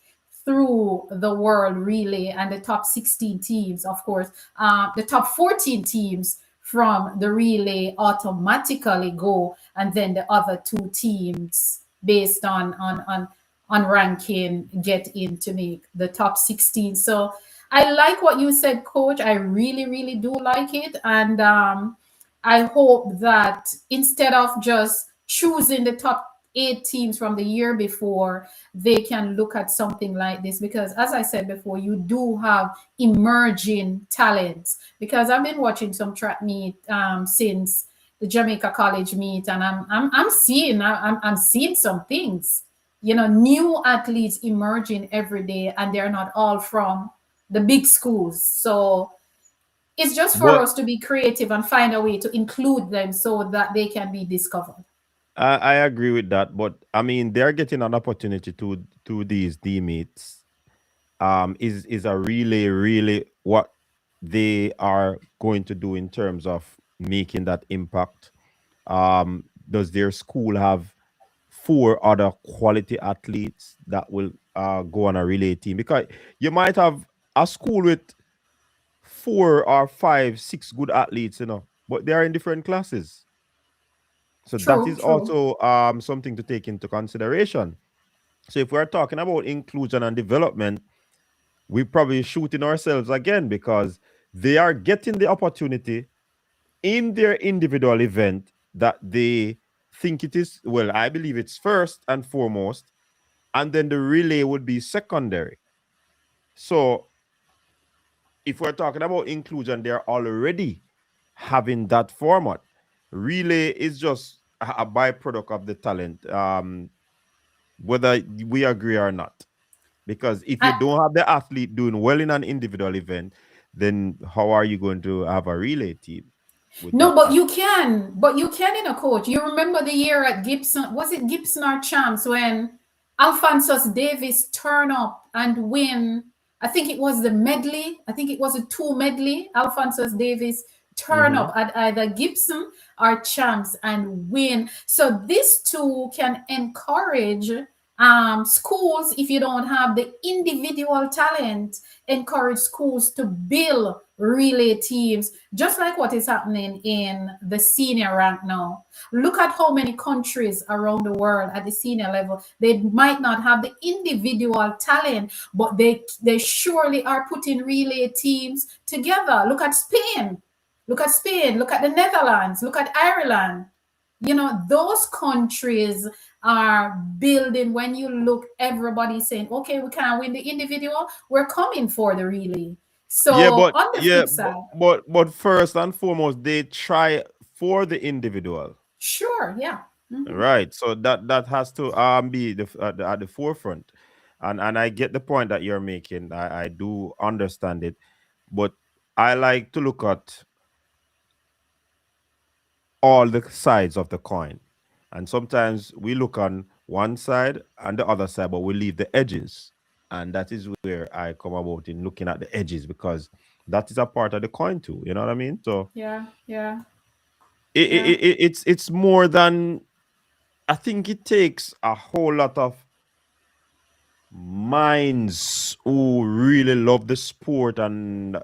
through the world relay, and the top 16 teams, of course, the top 14 teams from the relay automatically go, and then the other two teams, based on ranking, get in to make the top 16. So I like what you said, coach. I really, really do like it. And I hope that instead of just choosing the top 8 teams from the year before, they can look at something like this. Because, as I said before, you do have emerging talents. Because I've been watching some track meet since the Jamaica College meet, and I'm seeing some things. New athletes emerging every day, and they're not all from the big schools. So it's just for But us to be creative and find a way to include them so that they can be discovered. I agree with that. But I mean, they're getting an opportunity to these D meets. Is a really what they are going to do in terms of making that impact. Does their school have four other quality athletes that will go on a relay team? Because you might have a school with 4 or 5, 6 good athletes, but they are in different classes. So that True, is true. also something to take into consideration. So if we're talking about inclusion and development, we probably shooting ourselves again because they are getting the opportunity in their individual event that they think it is, well, I believe it's first and foremost, and then the relay would be secondary. So if we're talking about inclusion, they're already having that format. Relay is just a byproduct of the talent, whether we agree or not. Because if you I, don't have the athlete doing well in an individual event, then how are you going to have a relay team with No, that but athlete? you can. But you can in a coach. You remember the year at Gibson? Was it Gibson or Champs when Alphonsus Davis turn up and win? I think it was the medley. I think it was a two medley. Alphonsus Davis turn Mm-hmm. up at either Gibson or Champs and win. So this too can encourage schools, if you don't have the individual talent, encourage schools to build relay teams, just like what is happening in the senior rank now. Look at how many countries around the world at the senior level, they might not have the individual talent, but they surely are putting relay teams together. Look at Spain. Look at Spain. Look at the Netherlands. Look at Ireland. You know, those countries are building. When you look, everybody saying, okay, we can't win the individual, we're coming for the relay. Yeah, So but on the yeah, flip side, but first and foremost, they try for the individual, sure, yeah. Mhm. right? So that has to be at the forefront, and I get the point that you're making. I do understand it, but I like to look at all the sides of the coin. And sometimes we look on one side and the other side, but we leave the edges. And that is where I come about in looking at the edges because that is a part of the coin too. You know what I mean? So Yeah, yeah, yeah. it's more than, I think it takes a whole lot of minds who really love the sport, and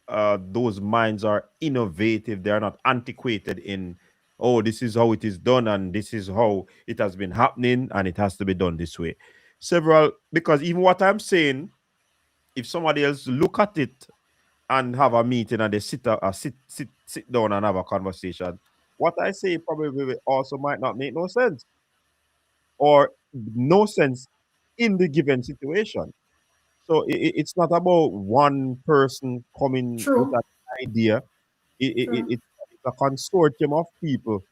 those minds are innovative. They are not antiquated in, oh, this is how it is done and this is how it has been happening and it has to be done this way. Several, because even what I'm saying, if somebody else look at it and have a meeting and they sit down and have a conversation, what I say probably also might not make no sense or no sense in the given situation. So it's not about one person coming with True, an idea. true. It's a consortium of people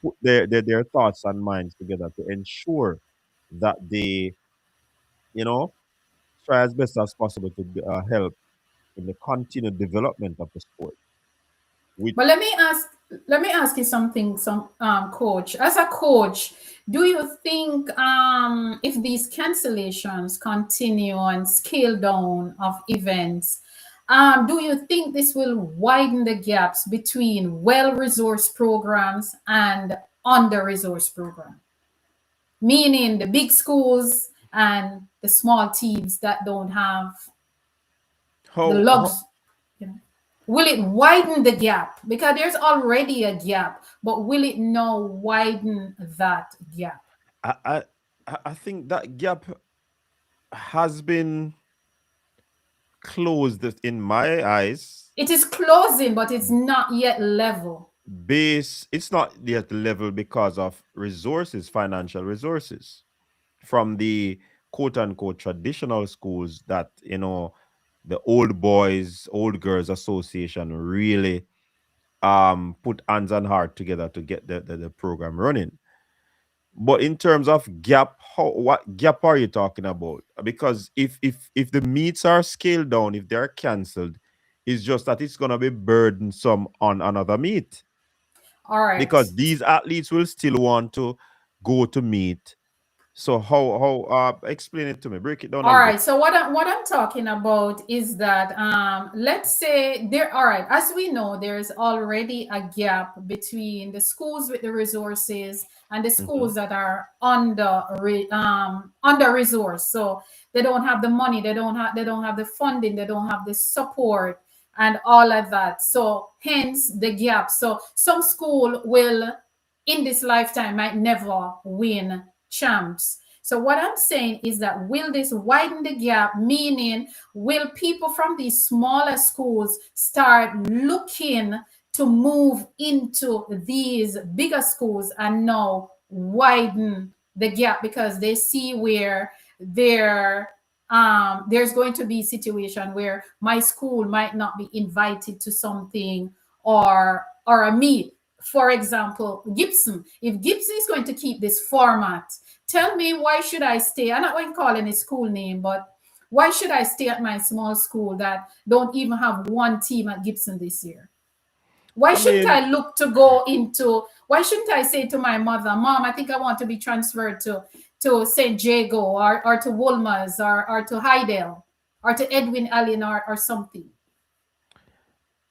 put their thoughts and minds together to ensure that they, you know, try as best as possible to help in the continued development of the sport. Which, But let me ask you something, some coach. As a coach, do you think if these cancellations continue and scale down of events, do you think this will widen the gaps between well-resourced programs and under-resourced programs? Meaning the big schools and the small teams that don't have the how lugs. You know. Will it widen the gap? Because there's already a gap, but will it now widen that gap? I, I I think that gap has been closed in my eyes. It is closing, but it's not yet level. Base, it's not yet level because of resources, financial resources from the quote unquote traditional schools that, the old boys, old girls association really put hands and heart together to get the program running. But in terms of gap, what gap are you talking about? Because if the meets are scaled down, if they're cancelled, it's just that it's gonna be burdensome on another meet All right. because these athletes will still want to go to meet. So how explain it to me, break it down a All little bit. right. So what I'm talking about is that let's say there. All right. As we know, there's already a gap between the schools with the resources and the Mm-hmm. schools that are under resource. So they don't have the money. They don't have the funding. They don't have the support and all of that. So hence the gap. So some school will in this lifetime might never win champs. So what I'm saying is that will this widen the gap? Meaning, will people from these smaller schools start looking to move into these bigger schools and now widen the gap because they see where there's going to be a situation where my school might not be invited to something or a meet. For example, Gibson. If Gibson is going to keep this format, tell me why should I stay? I'm not going to call any school name, but why should I stay at my small school that don't even have one team at Gibson this year? Why I shouldn't mean, I look to go into? Why shouldn't I say to my mother, Mom, I think I want to be transferred to St. Jago or to Wolmer's or to Hydel or to Edwin Allen or something?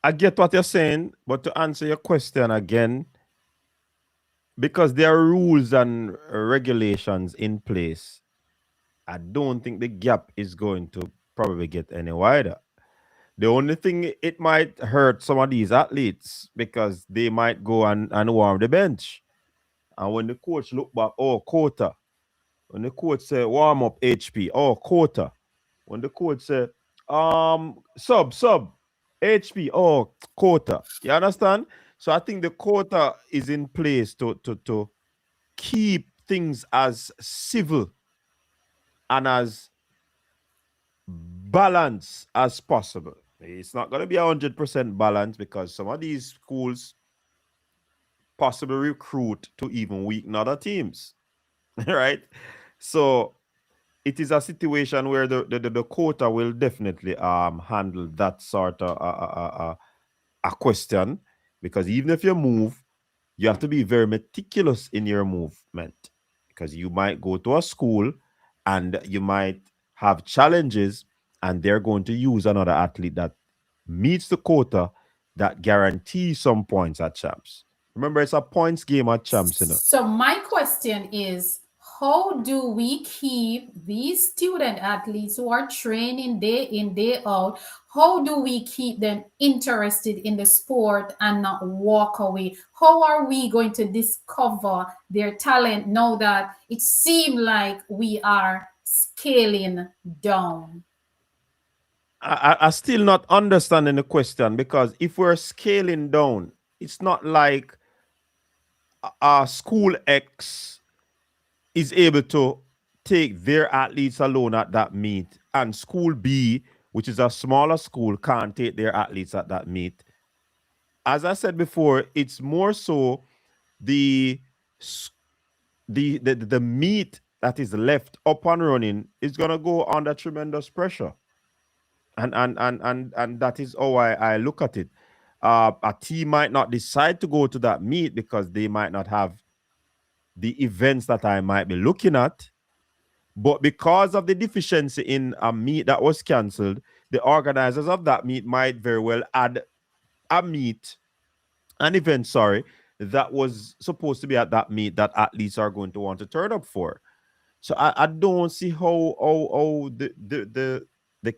I get what you're saying, but to answer your question again, because there are rules and regulations in place, I don't think the gap is going to probably get any wider. The only thing, it might hurt some of these athletes because they might go and warm the bench. And when the coach look back, oh, quota. When the coach say warm up HP, oh, quota. When the coach say sub HP, oh, quota. You understand? So I think the quota is in place to keep things as civil and as balanced as possible. It's not going to be 100% balanced because some of these schools possibly recruit to even weaken other teams, right? So it is a situation where the quota will definitely handle that sort of a question, because even if you move, you have to be very meticulous in your movement, because you might go to a school and you might have challenges and they're going to use another athlete that meets the quota that guarantees some points at champs. Remember, it's a points game at champs, you know. So my question is, how do we keep these student athletes who are training day in, day out? How do we keep them interested in the sport and not walk away? How are we going to discover their talent now that it seems like we are scaling down? I still not understanding the question, because if we're scaling down, it's not like school X is able to take their athletes alone at that meet, and school B, which is a smaller school, can't take their athletes at that meet. As I said before, it's more so the the meat that is left up and running is gonna go under tremendous pressure, and that is how I look at it. A team might not decide to go to that meet because they might not have the events that I might be looking at, but because of the deficiency in a meet that was cancelled, the organizers of that meet might very well add an event, sorry, that was supposed to be at that meet that athletes are going to want to turn up for. So I don't see how the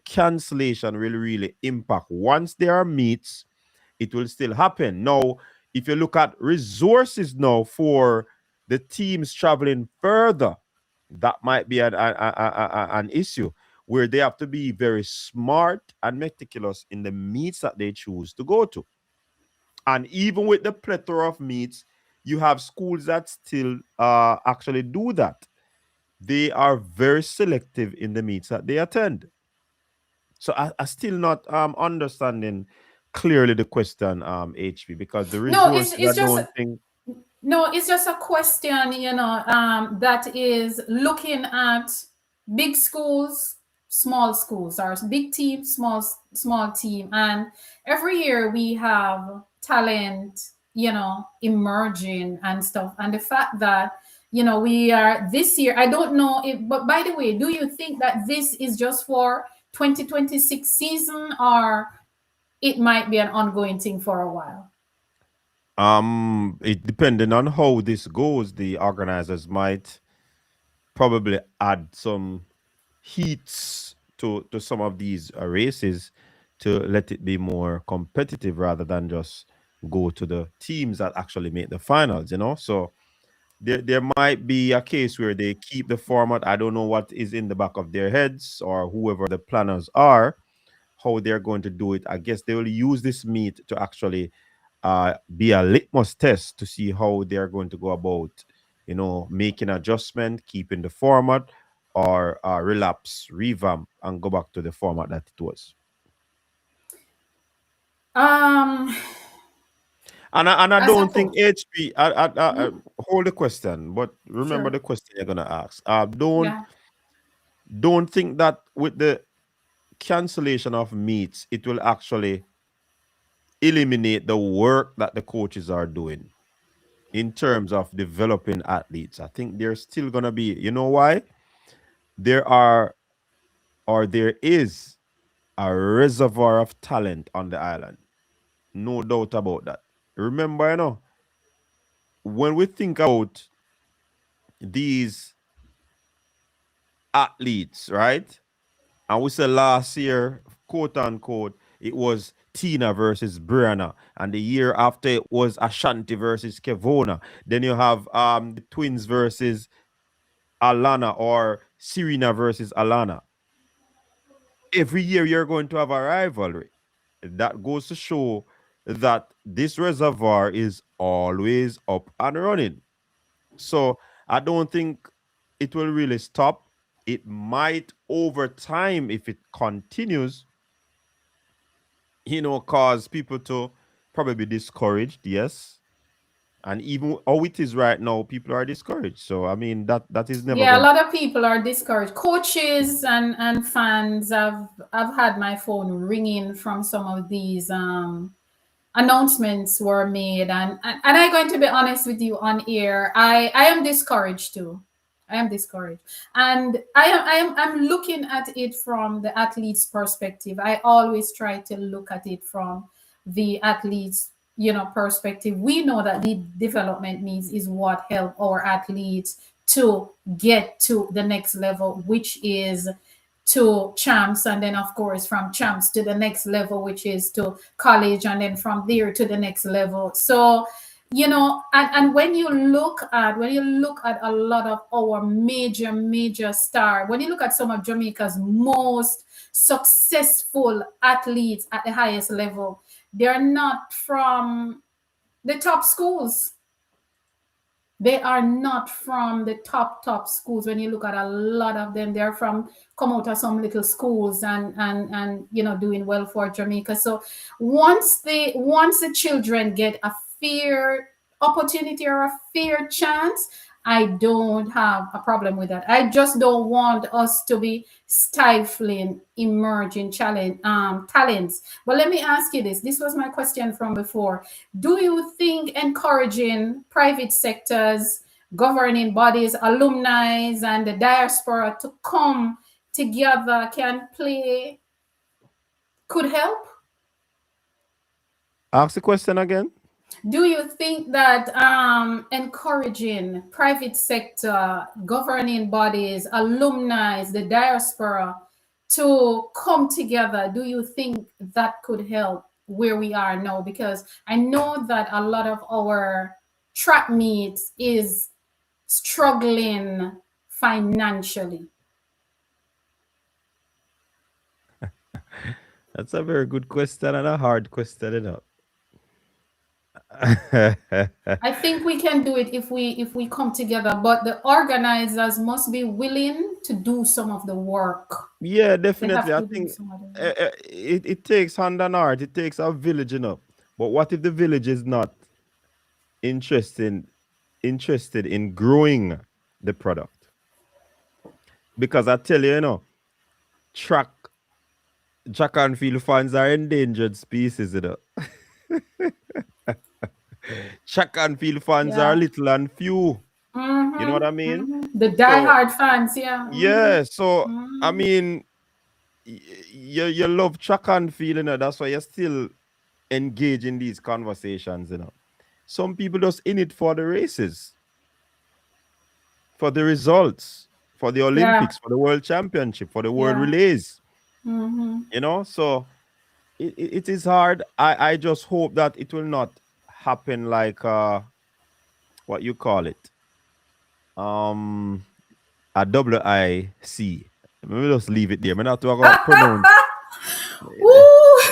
cancellation really impact. Once there are meets, it will still happen. Now, if you look at resources now for the teams traveling further, that might be an issue where they have to be very smart and meticulous in the meets that they choose to go to. And even with the plethora of meets, you have schools that still actually do that. They are very selective in the meets that they attend. So I still not understanding clearly the question, HP, because the No, resources, I it's just don't think. No, it's just a question, that is looking at big schools, small schools, or big team, small team, and every year we have talent, emerging and stuff, and the fact that we are this year. I don't know if, but by the way, do you think that this is just for 2026 season, or it might be an ongoing thing for a while? It depending on how this goes, the organizers might probably add some heats to some of these races to let it be more competitive rather than just go to the teams that actually make the finals, So there might be a case where they keep the format. I don't know what is in the back of their heads or whoever the planners are, how they're going to do it. I guess they will use this meet to actually be a litmus test to see how they're going to go about, making adjustment, keeping the format, or relapse, revamp, and go back to the format that it was. Um, And I as a don't think coach, HP. Hold the question, but remember sure, the question you're gonna ask. yeah. Don't think that with the cancellation of meets, it will actually eliminate the work that the coaches are doing in terms of developing athletes. I think there's still gonna be. You know why? There are or there is a reservoir of talent on the island. No doubt about that. Remember, when we think about these athletes, right? And we said last year, quote unquote, it was Tina versus Brianna. And the year after it was Ashanti versus Kevona. Then you have the twins versus Alana or Serena versus Alana. Every year you're going to have a rivalry. That goes to show that this reservoir is always up and running. So I don't think it will really stop. It might over time, if it continues, cause people to probably be discouraged, yes. And even how it is right now, people are discouraged. So I mean that is never Yeah, a going to. lot of people are discouraged. Coaches and fans have I've had my phone ringing from some of these announcements were made, and I'm going to be honest with you on air. I am discouraged too. I am discouraged, and I'm looking at it from the athlete's perspective. I always try to look at it from the athlete's perspective. We know that the development needs is what help our athletes to get to the next level, which is to champs, and then of course from champs to the next level, which is to college, and then from there to the next level. So and when you look at a lot of our major star, when you look at some of Jamaica's most successful athletes at the highest level, they're not from the top schools. They are not from the top schools. When you look at a lot of them, they're from come out of some little schools, and doing well for Jamaica. So once the children get a fair opportunity or a fair chance, I don't have a problem with that. I just don't want us to be stifling emerging challenge talents. But let me ask you this. This was my question from before. Do you think encouraging private sectors, governing bodies, alumni, and the diaspora to come together could help? Ask the question again. Do you think that encouraging private sector, governing bodies, alumni, the diaspora to come together, do you think that could help where we are now? Because I know that a lot of our track meets is struggling financially. That's a very good question and a hard question. I think we can do it if we come together, but the organizers must be willing to do some of the work. Yeah, They definitely. have I to do think some of the work. it takes hand and heart. It takes a village. But what if the village is not interested interested in growing the product? Because I tell you, track track and field fans are endangered species. Track and field fans are Yeah. little and few. You know what I mean? The So die-hard fans, yeah. yeah, so I mean, you love track and field. That's why you're still engaged in these conversations. Some people just in it for the races, for the results, for the Yeah. Olympics, for the World Championship, for the World Yeah. Relays. So it is hard. I just hope that it will not happen like what you call it? Um a WIC. Maybe just leave it there. I'm not going to pronounce. Ooh.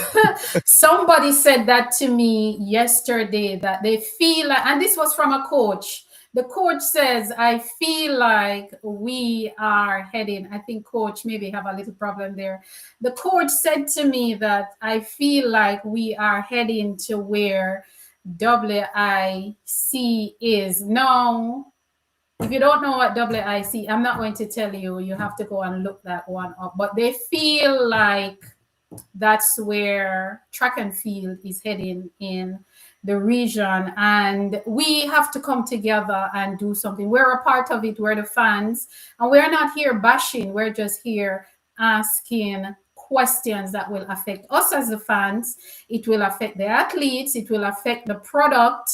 Somebody said that to me yesterday that they feel like, and this was from a coach. The coach says, I feel like we are heading. I think coach maybe have a little problem there. The coach said to me that I feel like we are heading to where WIC is. No, if you don't know what WIC, I'm not going to tell you. You have to go and look that one up. But they feel like that's where track and field is heading in the region, and we have to come together and do something. We're a part of it. We're the fans, and we're not here bashing. We're just here asking questions that will affect us as the fans. It will affect the athletes. It will affect the product.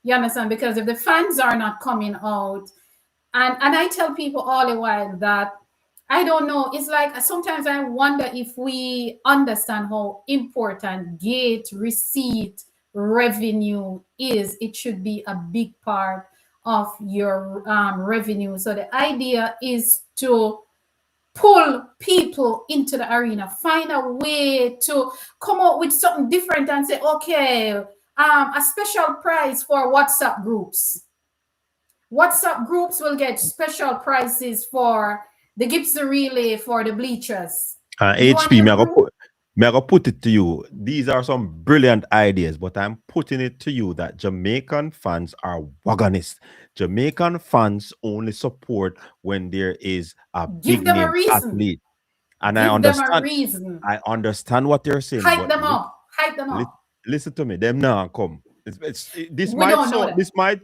You understand? Because if the fans are not coming out, and I tell people all the while that I don't know. It's like sometimes I wonder if we understand how important gate receipt revenue is. It should be a big part of your revenue. So the idea is to pull people into the arena, find a way to come up with something different and say, okay, a special prize for WhatsApp groups. WhatsApp groups will get special prices for the Gibson relay for the bleachers. You want HP, your group? me I go put it to you. These are some brilliant ideas, but I'm putting it to you that Jamaican fans are wagonists. Jamaican fans only support when there is a Give big them a name reason. athlete. And Give them a reason. I understand what you're saying, Hype but them up. Hype them up. listen to me. Them now come. This We might don't know so that.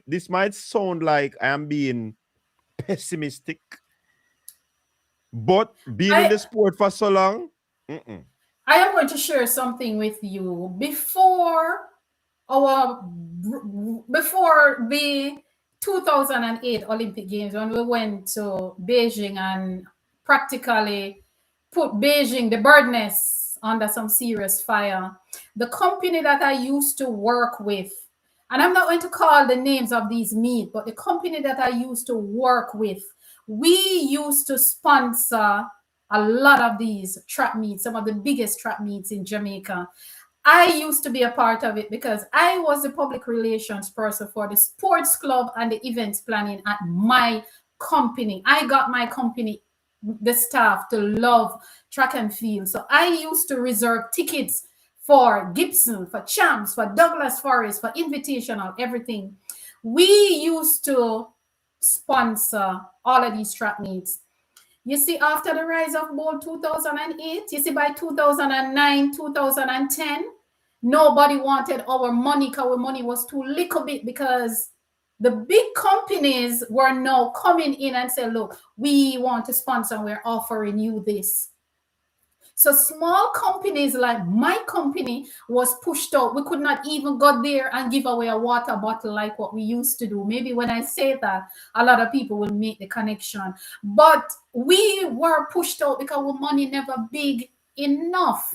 this might sound like I am being pessimistic, but being in I the sport for so long, mm-mm. I am going to share something with you our before the 2008 Olympic Games, when we went to Beijing and practically put Beijing, the bird nest, under some serious fire. The company that I used to work with, and I'm not going to call the names of these meat, but the company that I used to work with, we used to sponsor a lot of these trap meets, some of the biggest trap meets in Jamaica. I used to be a part of it because I was the public relations person for the sports club and the events planning at my company. I got my company, the staff, to love track and field. So I used to reserve tickets for Gibson, for Champs, for Douglas Forest, for Invitational, everything. We used to sponsor all of these track meets. You see, after the rise of Bowl 2008, you see, by 2009, 2010, nobody wanted our money because our money was too little bit, because the big companies were now coming in and say, look, we want to sponsor and we're offering you this. So small companies like my company was pushed out. We could not even go there and give away a water bottle like what we used to do. Maybe when I say that, a lot of people will make the connection. But we were pushed out because our money never big enough.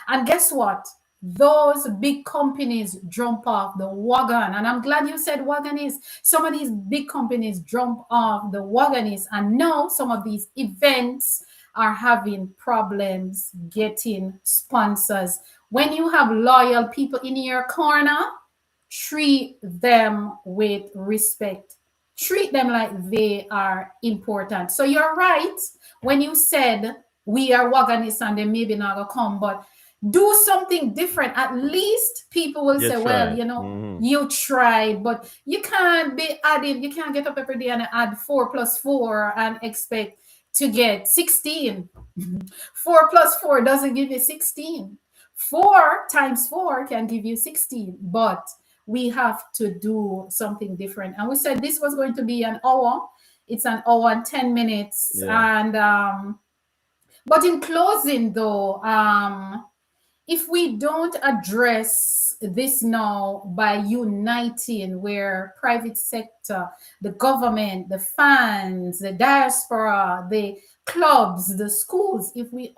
And guess what? Those big companies jump off the wagon. And I'm glad you said wagon is. Some of these big companies jump off the wagon is. And now some of these events are having problems getting sponsors. When you have loyal people in your corner, treat them with respect. Treat them like they are important. So you're right when you said we are waganists and they maybe not gonna come, but do something different. At least people will say, well, Right. you tried, but you can't be adding, you can't get up every day and add 4 plus 4 and expect to get 16. 4 plus 4 doesn't give you 16. 4 times 4 can give you 16, but we have to do something different. And we said this was going to be an hour. It's an hour and 10 minutes. Yeah. And but in closing though, if we don't address this now by uniting, where private sector, the government, the fans, the diaspora, the clubs, the schools, if we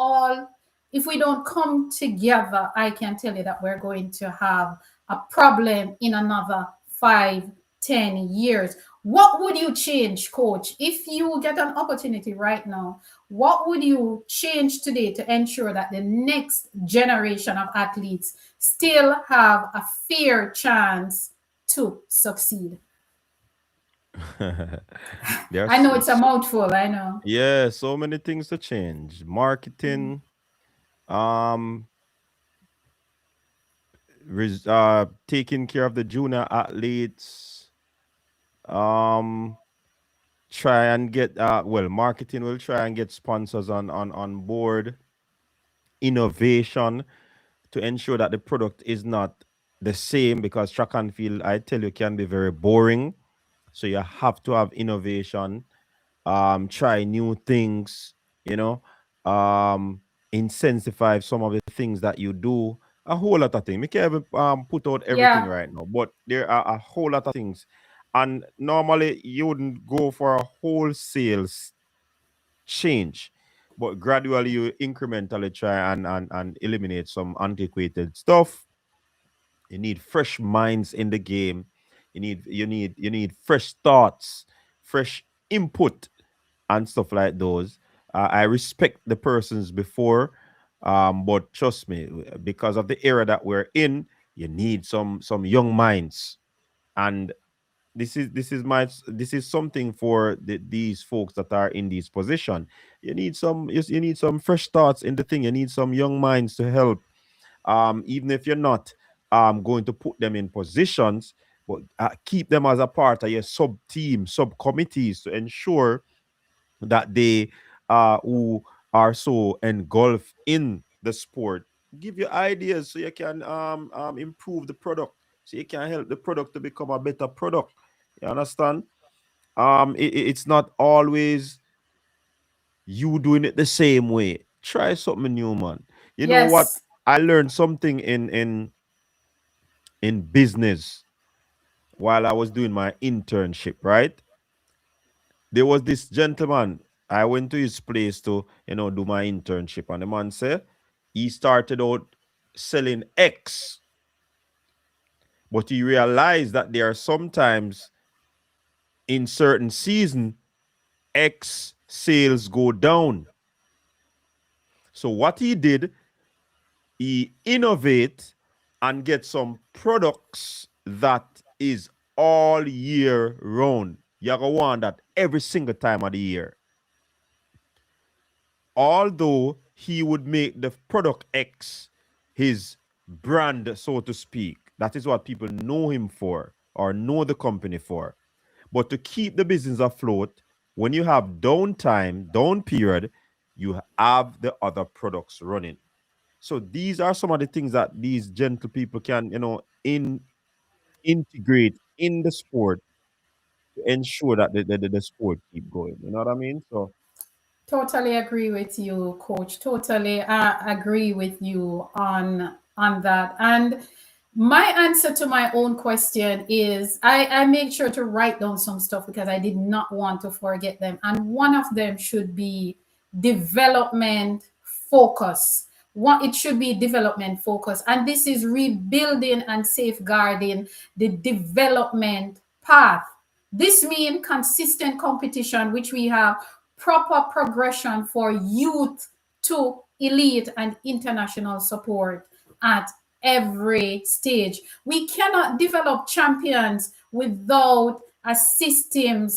don't come together, I can tell you that we're going to have a problem in another 5, 10 years. What would you change, coach, if you get an opportunity right now? What would you change today to ensure that the next generation of athletes still have a fair chance to succeed? I There's know it's a mouthful, I know. yeah, so many things to change. Marketing, um, taking care of the junior athletes, um, try and get well, marketing will try and get sponsors on board, innovation to ensure that the product is not the same because track and field, I tell you, can be very boring. So you have to have innovation, try new things, you know, um, intensify some of the things that you do. A whole lot of things. We can't even put out everything Yeah. right now, but there are a whole lot of things. And normally you wouldn't go for a wholesale change, but gradually you incrementally try and eliminate some antiquated stuff. You need fresh minds in the game. You need fresh thoughts, fresh input, and stuff like those. I respect the persons before, but trust me, because of the era that we're in, you need some young minds, and this is something for these folks that are in this position. You need some fresh thoughts in the thing. You need some young minds to help, even if you're not going to put them in positions, but keep them as a part of your sub team, sub committees to ensure that they who are so engulfed in the sport give you ideas so you can improve the product, so you can help the product to become a better product. You understand? It's not always you doing it the same way. Try something new, man. You know what? Yes. I learned something in business while I was doing my internship, right? There was this gentleman. I went to his place to, do my internship. And the man said he started out selling X, but he realized that there are sometimes in certain season, X sales go down. So what he did, he innovate and get some products that is all year round. You're gonna want that every single time of the year. Although he would make the product X his brand, so to speak. That is what people know him for or know the company for. But to keep the business afloat, when you have downtime, down period, you have the other products running. So these are some of the things that these gentle people can, integrate in the sport to ensure that the sport keep going. You know what I mean? So Totally agree with you, coach. Totally agree with you on that. And my answer to my own question is I made sure to write down some stuff because I did not want to forget them. And one of them should be development focus. One, it should be development focus. And this is rebuilding and safeguarding the development path. This means consistent competition, which we have proper progression for youth to elite and international support at every stage. We cannot develop champions without a system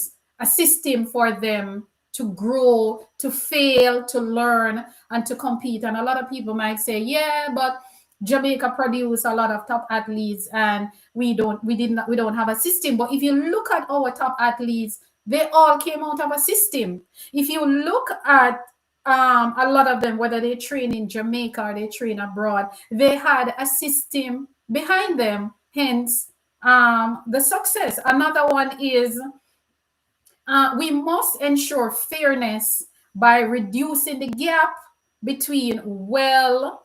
for them to grow, to fail, to learn, and to compete. And a lot of people might say, yeah, but Jamaica produce a lot of top athletes and we don't have a system. But if you look at our top athletes, they all came out of a system. If you look at a lot of them, whether they train in Jamaica or they train abroad, they had a system behind them, hence the success. Another one is we must ensure fairness by reducing the gap between well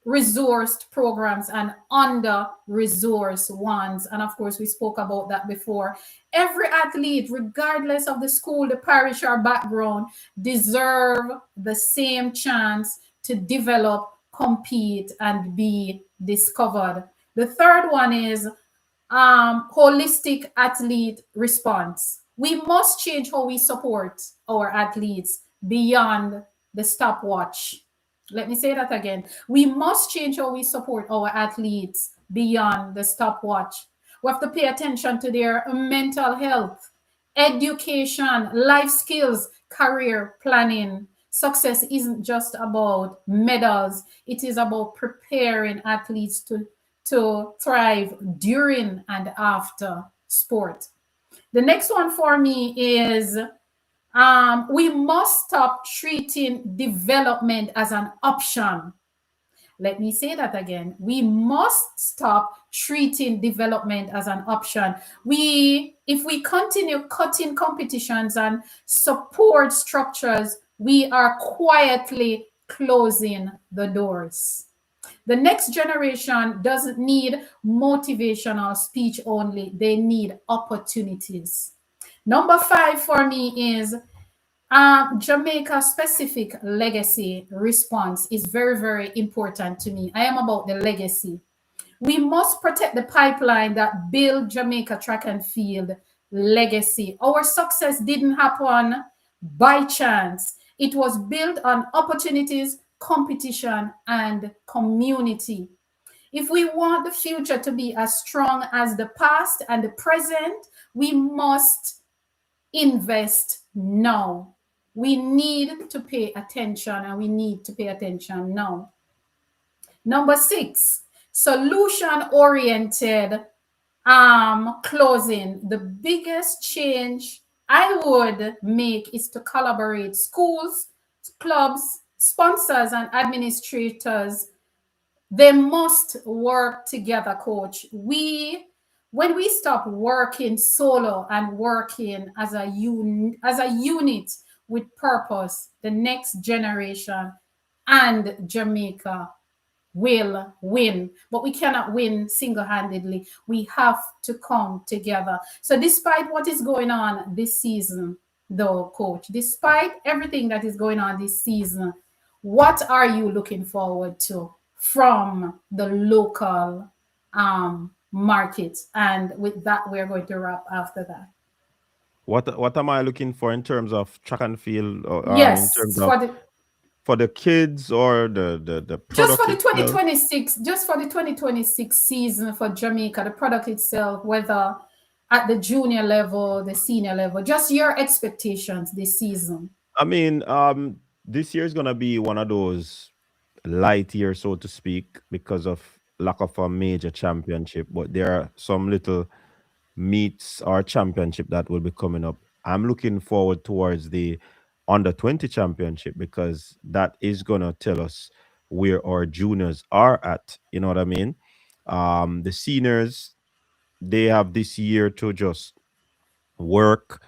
resourced programs and under resourced ones. And of course, we spoke about that before. Every athlete, regardless of the school, the parish, or background, deserve the same chance to develop, compete, and be discovered. The third one is holistic athlete response. We must change how we support our athletes beyond the stopwatch. Let me say that again. We must change how we support our athletes beyond the stopwatch. We have to pay attention to their mental health, education, life skills, career planning. Success isn't just about medals, it is about preparing athletes to thrive during and after sport. The next one for me is we must stop treating development as an option. Let me say that again. We must stop treating development as an option. If we continue cutting competitions and support structures, we are quietly closing the doors. The next generation doesn't need motivational speech only, they need opportunities. Number five for me is Jamaica specific legacy response is very, very important to me. I am about the legacy. We must protect the pipeline that build Jamaica track and field legacy. Our success didn't happen by chance. It was built on opportunities, competition, and community. If we want the future to be as strong as the past and the present, we must invest now. We need to pay attention, and we need to pay attention now. Number six, solution oriented closing. The biggest change I would make is to collaborate schools, clubs, sponsors, and administrators. They must work together, coach. When we stop working solo and working as a unit with purpose, the next generation and Jamaica will win. But we cannot win single-handedly. We have to come together. So despite what is going on this season, though, coach, despite everything that is going on this season, what are you looking forward to from the local market? And with that, we're going to wrap after that. What am I looking for in terms of track and field, or in Yes, terms of for the kids or the just product for the itself? 2026, just for the 2026 season for Jamaica, the product itself, whether at the junior level, the senior level, just your expectations this season. I mean, this year is gonna be one of those light years, so to speak, because of lack of a major championship. But there are some little meets or championship that will be coming up. I'm looking forward towards the under 20 championship because that is gonna tell us where our juniors are at. You know what I mean? The seniors, they have this year to just work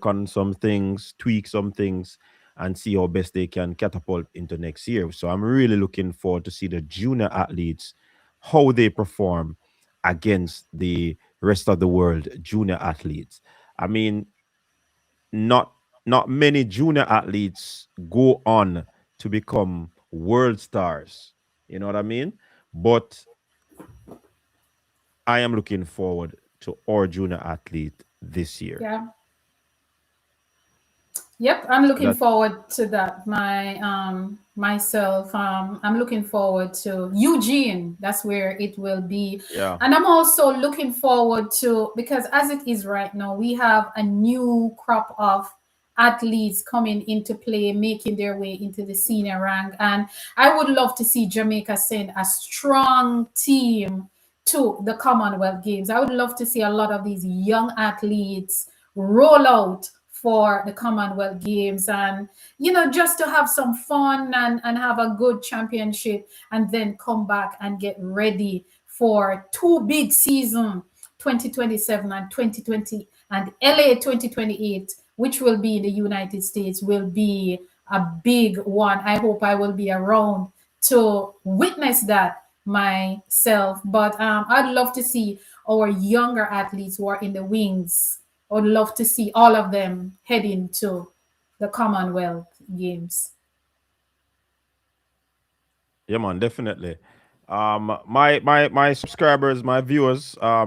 on some things, tweak some things, and see how best they can catapult into next year. So I'm really looking forward to see the junior athletes, how they perform against the rest of the world junior athletes. I mean, not not many junior athletes go on to become world stars. You know what I mean? But I am looking forward to our junior athlete this year. Yeah. Yep, I'm So looking that forward to that. Myself, I'm looking forward to Eugene. That's where it will be. yeah. And I'm also looking forward to, because as it is right now, we have a new crop of athletes coming into play, making their way into the senior rank. And I would love to see Jamaica send a strong team to the Commonwealth Games. I would love to see a lot of these young athletes roll out for the Commonwealth Games, and just to have some fun and have a good championship, and then come back and get ready for two big seasons, 2027 and 2020, and LA 2028, which will be in the United States, will be a big one. I hope I will be around to witness that myself. But I'd love to see our younger athletes who are in the wings. I would love to see all of them heading to the Commonwealth Games. Yeah, man, definitely. My subscribers, my viewers, I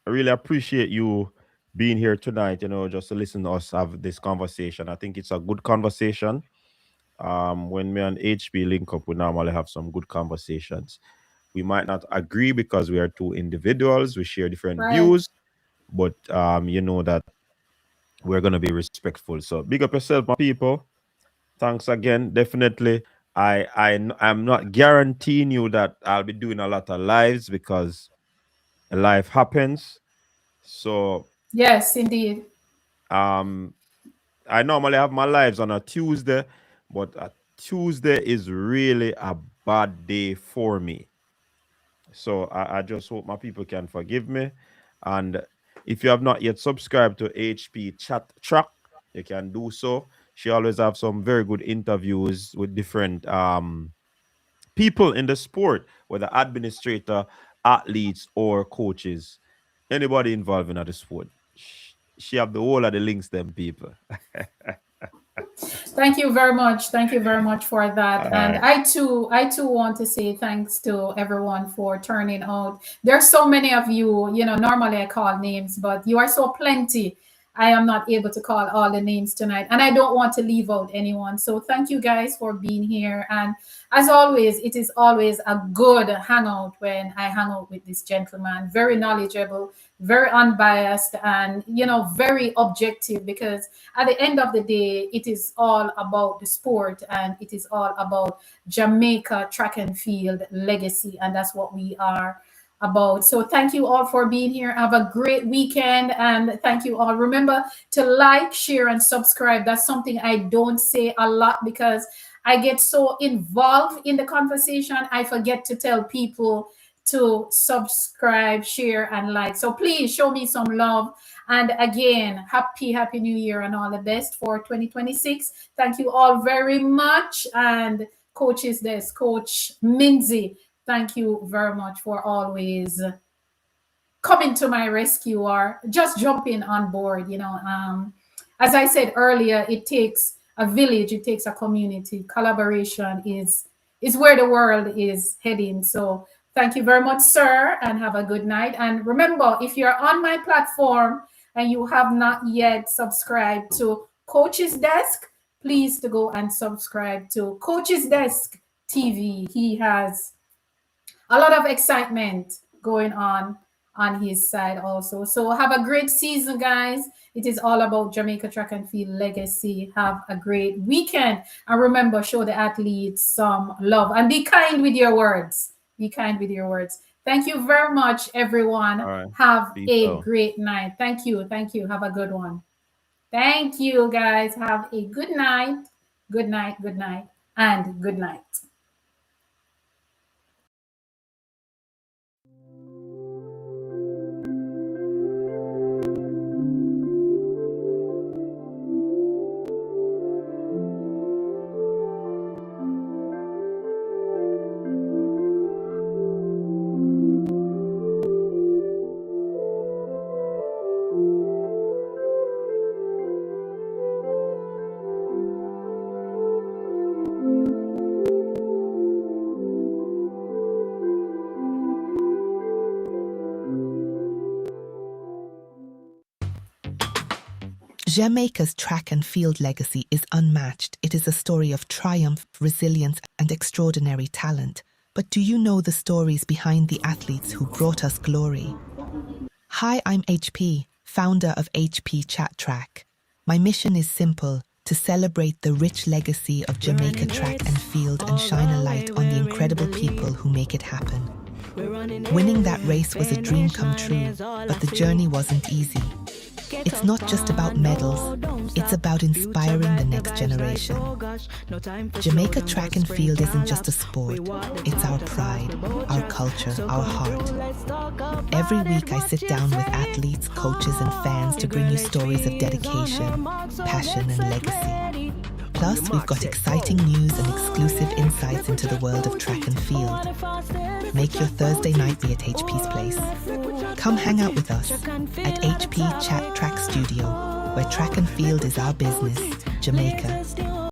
really appreciate you being here tonight, just to listen to us have this conversation. I think it's a good conversation. When me and HP link up, we normally have some good conversations. We might not agree because we are two individuals, we share different Right. views, but you know that we're gonna be respectful. So big up yourself, my people. Thanks again. Definitely. I'm not guaranteeing you that I'll be doing a lot of lives because life happens. So Yes, indeed. um I normally have my lives on a Tuesday, but a Tuesday is really a bad day for me. So I just hope my people can forgive me. And if you have not yet subscribed to HP Chat Track, you can do so. She always have some very good interviews with different people in the sport, whether administrator, athletes, or coaches, anybody involved in the sport. She have the whole of the links, them people. Thank you very much. Thank you very much for that. All And right. I too want to say thanks to everyone for turning out. There's so many of you, normally I call names, but you are so plenty. I am not able to call all the names tonight, and I don't want to leave out anyone. So thank you guys for being here. And as always, it is always a good hangout when I hang out with this gentleman. Very knowledgeable, very unbiased, and very objective, because at the end of the day, it is all about the sport, and it is all about Jamaica track and field legacy, and that's what we are about. So thank you all for being here. Have a great weekend, and thank you all. Remember to like, share, and subscribe. That's something I don't say a lot because I get so involved in the conversation, I forget to tell people to subscribe, share, and like. So please show me some love. And again, happy new year and all the best for 2026. Thank you all very much. And coaches, there's Coach Minzy. Thank you very much for always coming to my rescue or just jumping on board. As I said earlier, it takes a village, it takes a community. Collaboration is where the world is heading. So thank you very much, sir, and have a good night. And remember, if you're on my platform and you have not yet subscribed to Coach's Desk, please to go and subscribe to Coach's Desk TV. He has a lot of excitement going on his side also. So have a great season, guys. It is all about Jamaica track and field legacy. Have a great weekend. And remember, show the athletes some love and be kind with your words. Be kind with your words. Thank you very much, everyone. All right. Have Peace a out. great night. Thank you. Thank you. Have a good one. Thank you, guys. Have a good night. Good night. Good night. And good night. Jamaica's track and field legacy is unmatched. It is a story of triumph, resilience, and extraordinary talent. But do you know the stories behind the athletes who brought us glory? Hi, I'm HP, founder of HP Chat Track. My mission is simple: to celebrate the rich legacy of Jamaica track and field and shine a light on the incredible people who make it happen. Winning that race was a dream come true, but the journey wasn't easy. It's not just about medals, it's about inspiring the next generation. Jamaica track and field isn't just a sport, it's our pride, our culture, our heart. Every week I sit down with athletes, coaches and fans to bring you stories of dedication, passion and legacy. Plus, we've got exciting news and exclusive insights into the world of track and field. Make your Thursday night be at HP's place. Come hang out with us at HP Chat Track Studio, where track and field is our business, Jamaica,